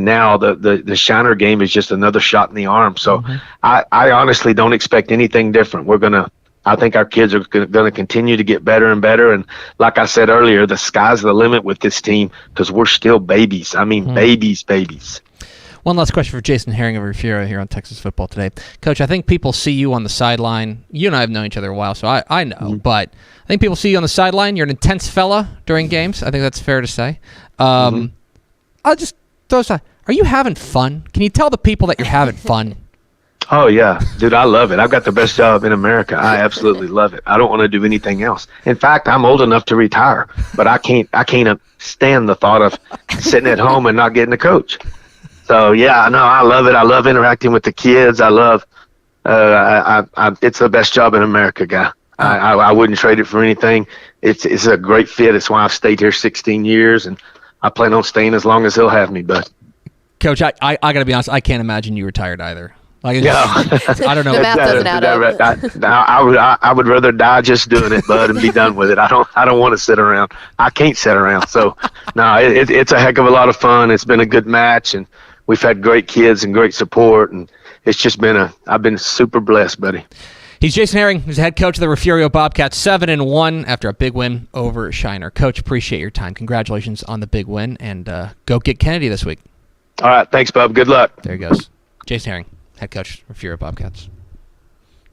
now the Shiner game is just another shot in the arm. So I honestly don't expect anything different. I think our kids are going to continue to get better and better. And like I said earlier, the sky's the limit with this team because we're still babies. I mean, babies. One last question for Jason Herring of Refugio here on Texas Football Today. Coach, I think people see you on the sideline. You and I have known each other a while, so I know. But I think people see you on the sideline. You're an intense fella during games. I think that's fair to say. I'll just throw aside. Are you having fun? Can you tell the people that you're having fun? Oh, yeah. Dude, I love it. I've got the best job in America. I absolutely love it. I don't want to do anything else. In fact, I'm old enough to retire, but I can't stand the thought of sitting at home and not getting to coach. So, yeah, no, I love it. I love interacting with the kids. I love it's the best job in America, guy. I wouldn't trade it for anything. It's a great fit. It's why I've stayed here 16 years, and I plan on staying as long as he'll have me, bud. Coach, I got to be honest, I can't imagine you retired either. Like, Yeah. I don't know. The math doesn't add up. I would rather die just doing it, bud, and be done with it. I don't want to sit around. I can't sit around. So, no, it's a heck of a lot of fun. It's been a good match, and we've had great kids and great support, and it's just been I've been super blessed, buddy. He's Jason Herring. He's the head coach of the Refugio Bobcats, 7-1 after a big win over Shiner. Coach, appreciate your time. Congratulations on the big win, and go get Kennedy this week. All right, thanks, bub. Good luck. There he goes. Jason Herring, head coach, Refugio Bobcats.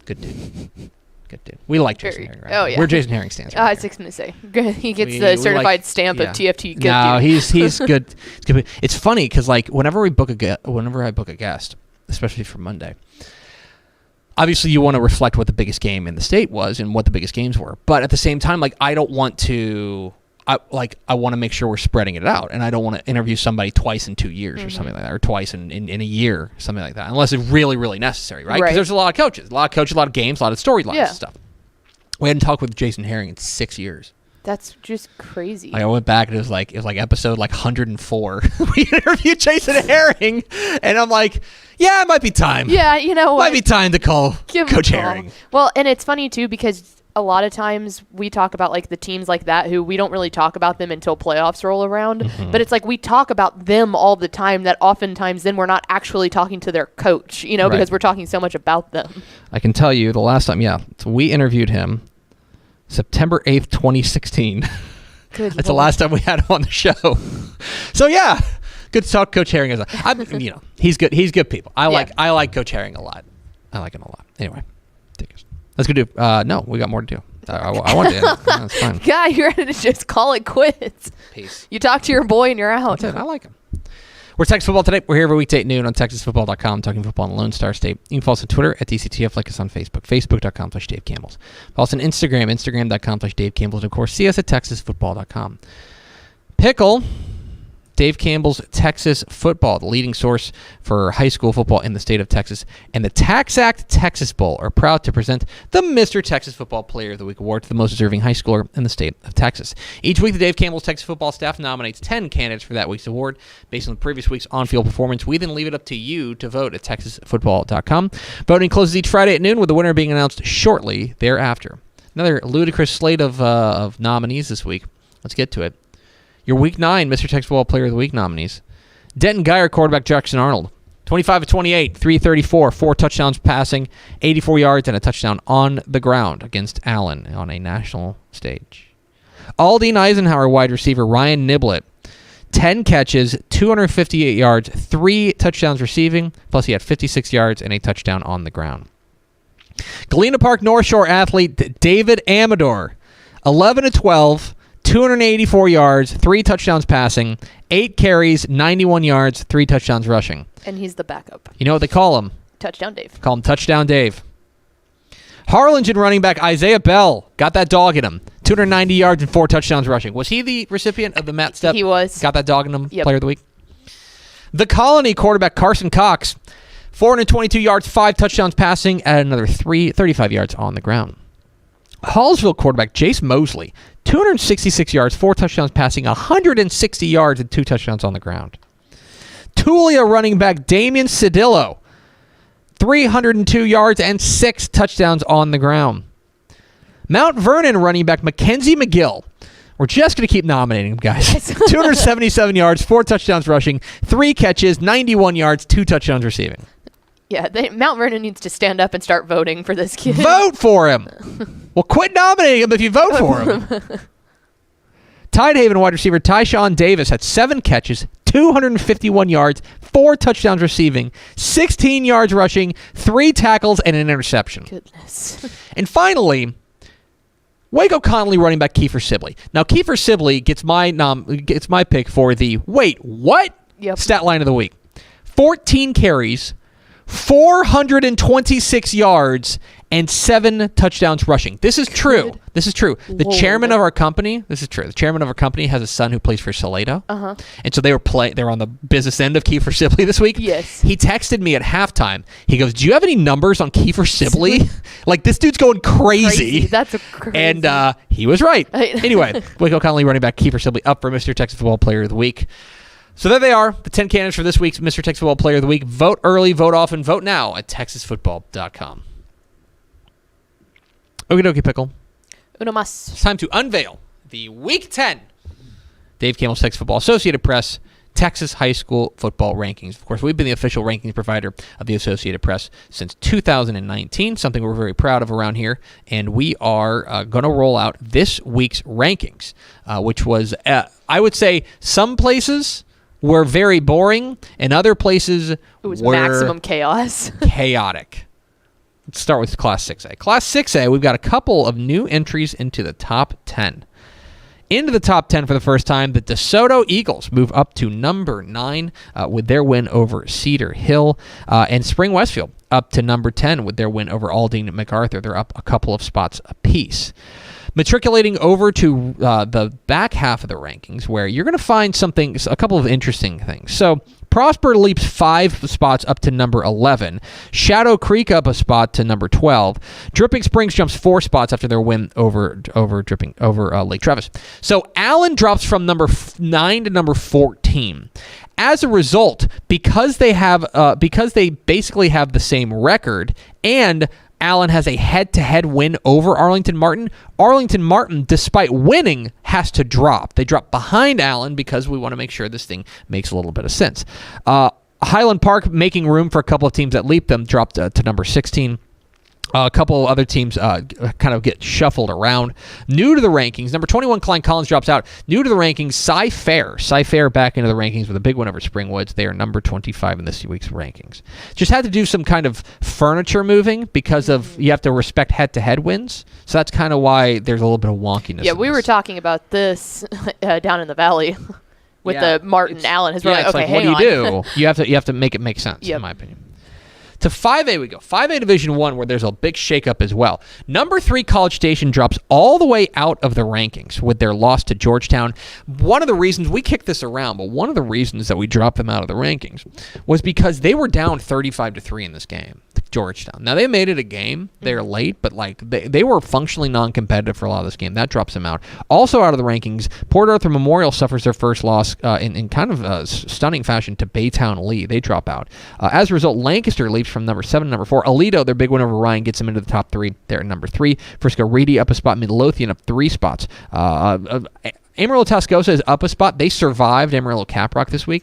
Good dude. Good dude. We like Jason Herring, right? Oh, yeah. We're Jason Herring stands. Right I was just going to say. He gets the we certified like- stamp yeah. of TFT. Good No, dude. he's good. It's good. It's funny because like whenever I book a guest, especially for Monday, obviously you want to reflect what the biggest game in the state was and what the biggest games were. But at the same time, like I don't want to. I want to make sure we're spreading it out, and I don't want to interview somebody twice in 2 years or something like that, or twice in a year, something like that, unless it's really, really necessary, right? Because Right. there's a lot of coaches, a lot of games, a lot of storylines Yeah. and stuff. We hadn't talked with Jason Herring in 6 years. That's just crazy. Like I went back and it was like episode 104. We interviewed Jason Herring, and I'm like, yeah, it might be time. Yeah, you know what? Might be time to call Give him Coach a call. Herring. Well, and it's funny too because a lot of times we talk about like the teams like that who we don't really talk about them until playoffs roll around. Mm-hmm. But it's like we talk about them all the time that oftentimes then we're not actually talking to their coach, you know, Right. because we're talking so much about them. I can tell you the last time, so we interviewed him September 8th, 2016. Good That's the Lord. last time we had him on the show. So yeah, good to talk Coach Herring. He's good. He's good people. I like Coach Herring a lot. I like him a lot. Anyway, let's go do. No, we got more to do. I want to end it. That's fine. God, you're ready to just call it quits. Peace. You talk to your boy and you're out. That's it. I like him. We're Texas Football Today. We're here every weekday at noon on TexasFootball.com, talking football in the Lone Star State. You can follow us on Twitter at DCTF, like us on Facebook, Facebook.com/Dave Campbell's. Follow us on Instagram, Instagram.com/Dave Campbell's. And of course, see us at TexasFootball.com. Pickle, Dave Campbell's Texas Football, the leading source for high school football in the state of Texas, and the Tax Act Texas Bowl are proud to present the Mr. Texas Football Player of the Week award to the most deserving high schooler in the state of Texas. Each week, the Dave Campbell's Texas Football staff nominates 10 candidates for that week's award based on the previous week's on-field performance. We then leave it up to you to vote at TexasFootball.com. Voting closes each Friday at noon, with the winner being announced shortly thereafter. Another ludicrous slate of nominees this week. Let's get to it. Your Week 9 Mr. Texas Football Player of the Week nominees. Denton Geyer quarterback Jackson Arnold. 25 of 28, 334, 4 touchdowns passing, 84 yards, and a touchdown on the ground against Allen on a national stage. Aldine Eisenhower wide receiver Ryan Niblett. 10 catches, 258 yards, 3 touchdowns receiving, plus he had 56 yards and a touchdown on the ground. Galena Park North Shore athlete David Amador. 11 of 12, 284 yards, 3 touchdowns passing, 8 carries, 91 yards, 3 touchdowns rushing. And he's the backup. You know what they call him? Touchdown Dave. Call him Touchdown Dave. Harlingen running back Isaiah Bell got that dog in him. 290 yards and 4 touchdowns rushing. Was he the recipient of the Matt Step? He was. Got that dog in him, Yep. Player of the Week. The Colony quarterback Carson Cox. 422 yards, 5 touchdowns passing, and another 35 yards on the ground. Hallsville quarterback Jace Mosley. 266 yards, 4 touchdowns passing, 160 yards, and 2 touchdowns on the ground. Tulia running back Damian Cedillo. 302 yards and 6 touchdowns on the ground. Mount Vernon running back Mackenzie McGill. We're just going to keep nominating him, guys. 277 yards, 4 touchdowns rushing, 3 catches, 91 yards, 2 touchdowns receiving. Yeah, Mount Vernon needs to stand up and start voting for this kid. Vote for him. Well, quit nominating him if you vote for him. Tidehaven wide receiver Tyshawn Davis had 7 catches, 251 yards, 4 touchdowns receiving, 16 yards rushing, 3 tackles, and an interception. Goodness. And finally, Waco Connolly running back Kiefer Sibley. Now, Kiefer Sibley gets my pick for the Yep. stat line of the week. 14 carries, 426 yards, and 7 touchdowns rushing. This is true. This is true. The Lord. chairman of our company, this is true. The chairman of our company has a son who plays for Salado. Uh-huh. And so they were on the business end of Kiefer Sibley this week. Yes. He texted me at halftime. He goes, "Do you have any numbers on Kiefer Sibley?" Like, this dude's going crazy. That's a crazy. And he was right. Right. Anyway, Waco Connolly running back Kiefer Sibley up for Mr. Texas Football Player of the Week. So there they are, the 10 candidates for this week's Mr. Texas Football Player of the Week. Vote early, vote often, vote now at texasfootball.com. Okie dokie, Pickle. Uno mas. It's time to unveil the Week 10 Dave Campbell's Texas Football Associated Press Texas High School Football Rankings. Of course, we've been the official rankings provider of the Associated Press since 2019, something we're very proud of around here, and we are going to roll out this week's rankings, which was, I would say, some places were very boring, and other places It was were maximum chaos. chaotic. Let's start with Class 6A. Class 6A, we've got a couple of new entries into the top 10. Into the top 10 for the first time, the DeSoto Eagles move up to number 9 with their win over Cedar Hill. And Spring Westfield up to number 10 with their win over Aldine MacArthur. They're up a couple of spots apiece. Matriculating over to the back half of the rankings, where you're going to find a couple of interesting things. So Prosper leaps 5 spots up to number 11. Shadow Creek up a spot to number 12. Dripping Springs jumps 4 spots after their win over Lake Travis. So Allen drops from number 9 to number 14. As a result, because they basically have the same record, and Allen has a head-to-head win over Arlington Martin. Arlington Martin, despite winning, has to drop. They drop behind Allen because we want to make sure this thing makes a little bit of sense. Highland Park, making room for a couple of teams that leap them, dropped to number 16. A couple other teams kind of get shuffled around. New to the rankings, number 21, Klein Collins drops out. New to the rankings, Cy Fair back into the rankings with a big win over Springwoods. They are number 25 in this week's rankings. Just had to do some kind of furniture moving because of you have to respect head-to-head wins. So that's kind of why there's a little bit of wonkiness. Yeah, we were talking about this down in the valley with the Martin Allen. We're like, okay, hang on. What do you do? You have to make it make sense, in my opinion. To 5A we go. 5A Division 1, where there's a big shakeup as well. Number 3, College Station drops all the way out of the rankings with their loss to Georgetown. One of the reasons, we kicked this around, but one of the reasons that we dropped them out of the rankings was because they were down 35-3 in this game to Georgetown. Now, they made it a game. They're late, but they were functionally non-competitive for a lot of this game. That drops them out. Also out of the rankings, Port Arthur Memorial suffers their first loss in kind of stunning fashion to Baytown Lee. They drop out. As a result, Lancaster leaps from number 7 to number 4. Aledo, their big win over Ryan, gets them into the top 3. They're at number 3. Frisco Reedy up a spot. Midlothian up 3 spots. Amarillo Tascosa is up a spot. They survived Amarillo Caprock this week.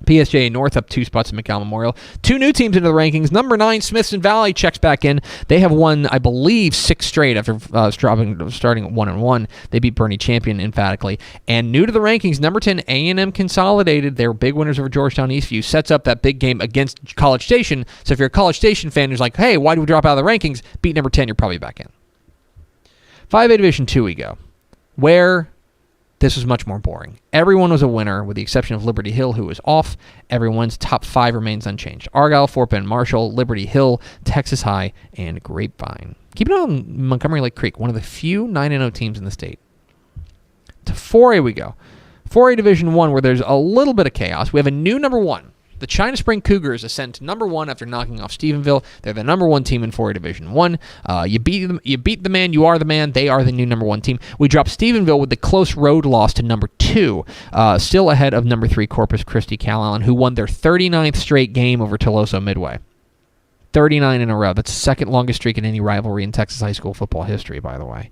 PSJ North up 2 spots in McCall Memorial. 2 new teams into the rankings. Number 9, Smithson Valley checks back in. They have won, I believe, 6 straight after starting at 1-1. They beat Bernie Champion emphatically. And new to the rankings, number 10, A&M Consolidated. They're big winners over Georgetown Eastview. Sets up that big game against College Station. So if you're a College Station fan who's like, hey, why do we drop out of the rankings? Beat number 10, you're probably back in. 5A Division 2 we go, where this was much more boring. Everyone was a winner, with the exception of Liberty Hill, who was off. Everyone's top 5 remains unchanged. Argyle, Fort Bend, Marshall, Liberty Hill, Texas High, and Grapevine. Keep an eye on Montgomery Lake Creek, one of the few 9-0 teams in the state. To 4A we go. 4A Division 1, where there's a little bit of chaos. We have a new number 1. The China Spring Cougars ascend to number 1 after knocking off Stephenville. They're the number 1 team in 4A Division 1. You beat the man, you are the man. They are the new number 1 team. We drop Stephenville with the close road loss to number 2, still ahead of number 3 Corpus Christi Calallen, who won their 39th straight game over Toloso Midway. 39 in a row. That's the second longest streak in any rivalry in Texas high school football history, by the way.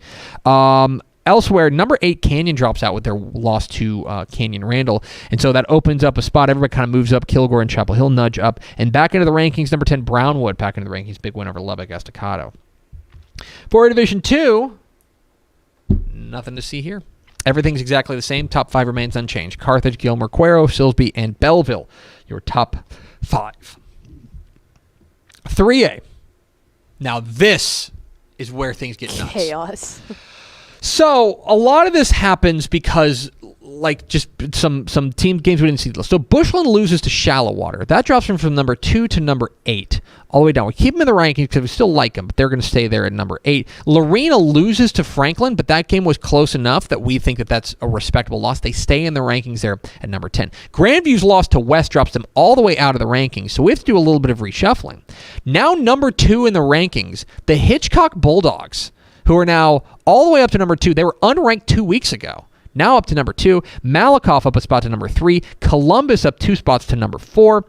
Elsewhere, number 8, Canyon drops out with their loss to Canyon Randall. And so that opens up a spot. Everybody kind of moves up. Kilgore and Chapel Hill nudge up. And back into the rankings, number 10, Brownwood back into the rankings. Big win over Lubbock Estacado. 4A Division 2, nothing to see here. Everything's exactly the same. Top 5 remains unchanged. Carthage, Gilmer, Cuero, Silsbee, and Belleville, your top 5. 3A. Now this is where things get nuts. Chaos. So a lot of this happens because, just some team games we didn't see. So Bushland loses to Shallow Water. That drops them from number 2 to number 8, all the way down. We keep them in the rankings because we still like them, but they're going to stay there at number 8. Lorena loses to Franklin, but that game was close enough that we think that that's a respectable loss. They stay in the rankings there at number 10. Grandview's loss to West drops them all the way out of the rankings, so we have to do a little bit of reshuffling. Now number 2 in the rankings, the Hitchcock Bulldogs, who are now all the way up to number 2. They were unranked 2 weeks ago. now up to number 2. Malakoff up a spot to number 3. Columbus up 2 spots to number 4.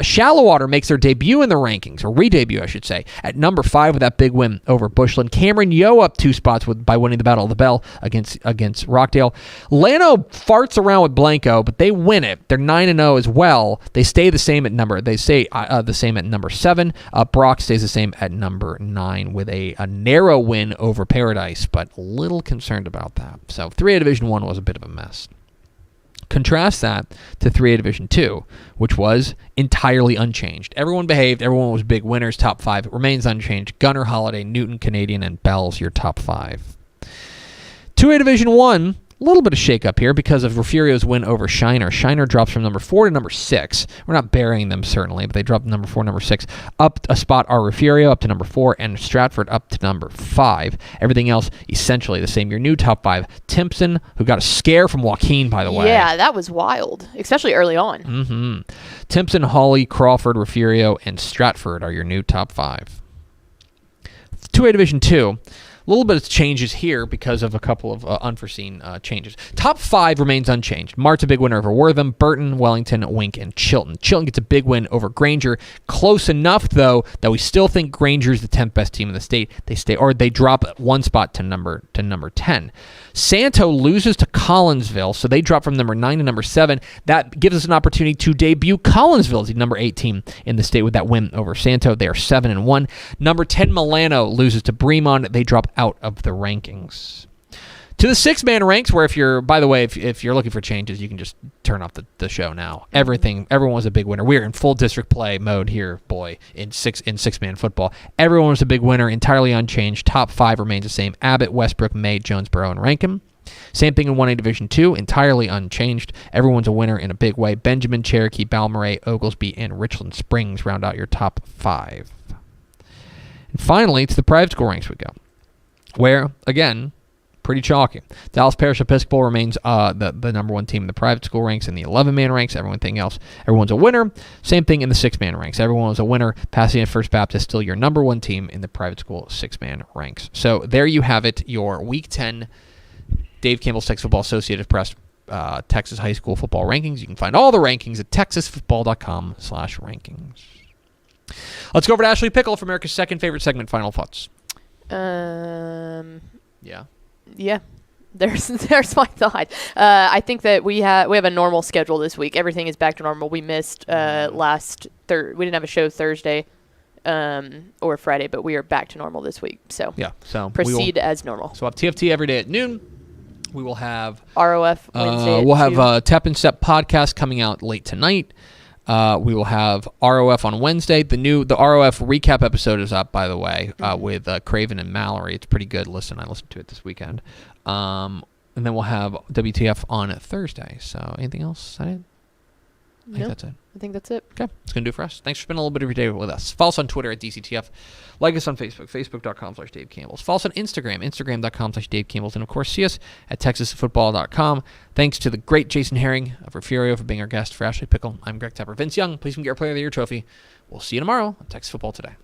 Shallowater makes their debut in the rankings, or re-debut, I should say, at number 5 with that big win over Bushland. Cameron Yo up 2 spots by winning the Battle of the Bell against Rockdale. Llano farts around with Blanco, but they win it. They're 9-0 as well. They stay the same at number. They stay the same at number 7. Brock stays the same at number 9 with a narrow win over Paradise, but a little concerned about that. So 3A Division 1 was a bit of a mess. Contrast that to 3A Division 2, which was entirely unchanged. Everyone behaved. Everyone was big winners. Top 5 remains unchanged. Gunner, Holiday, Newton, Canadian, and Bell's your top 5. 2A Division 1, a little bit of shake-up here because of Refugio's win over Shiner. Shiner drops from number 4 to number 6. We're not burying them, certainly, but they dropped number 4, number 6. Up a spot are Refugio up to number 4, and Stratford up to number 5. Everything else essentially the same. Your new top 5, Timpson, who got a scare from Joaquin, by the way. Yeah, that was wild, especially early on. Mm-hmm. Timpson, Hawley, Crawford, Refugio, and Stratford are your new top 5. 2A Division 2. A little bit of changes here because of a couple of unforeseen changes. Top 5 remains unchanged. Mart's a big winner over Wortham, Burton, Wellington, Wink, and Chilton. Chilton gets a big win over Granger. Close enough, though, that we still think Granger's the 10th best team in the state. They drop 1 spot to number 10. Santo loses to Collinsville, so they drop from number 9 to number 7. That gives us an opportunity to debut Collinsville as the number 8 team in the state with that win over Santo. They are 7-1. Number 10 Milano loses to Bremond. They drop out of the rankings. To the 6-man ranks, where if you're looking for changes, you can just turn off the show now. Everyone was a big winner. We're in full district play mode here, boy, in 6-man football. Everyone was a big winner, entirely unchanged. Top 5 remains the same. Abbott, Westbrook, May, Jonesboro, and Rankin. Same thing in 1A Division 2, entirely unchanged. Everyone's a winner in a big way. Benjamin, Cherokee, Balmorhea, Oglesby, and Richland Springs round out your top 5. And finally, to the private school ranks we go, where, again, pretty chalky. Dallas Parish Episcopal remains the number 1 team in the private school ranks and the 11-man ranks. Everyone's a winner. Same thing in the 6-man ranks. Everyone was a winner. Pasadena First Baptist still your number 1 team in the private school 6-man ranks. So there you have it, your Week 10 Dave Campbell's Texas Football Associated Press Texas High School Football Rankings. You can find all the rankings at texasfootball.com/rankings. Let's go over to Ashley Pickle for America's second favorite segment. Final thoughts. Yeah. There's my thought. I think that we have a normal schedule this week. Everything is back to normal. We missed we didn't have a show Thursday or Friday, but we are back to normal this week. So proceed as normal. So we'll have TFT every day at noon. We will have ROF Wednesday. We'll have Tap and Step podcast coming out late tonight. We will have ROF on Wednesday. The ROF recap episode is up, by the way, with Craven and Mallory. It's pretty good. I listened to it this weekend. And then we'll have WTF on Thursday. So anything else? I think that's it. I think that's it. Okay, that's going to do it for us. Thanks for spending a little bit of your day with us. Follow us on Twitter at DCTF. Like us on Facebook, facebook.com/Dave Campbell's. Follow us on Instagram, instagram.com/Dave Campbell's. And, of course, see us at texasfootball.com. Thanks to the great Jason Herring of Refugio for being our guest. For Ashley Pickle, I'm Greg Tepper. Vince Young, please come get our Player of the Year trophy. We'll see you tomorrow on Texas Football Today.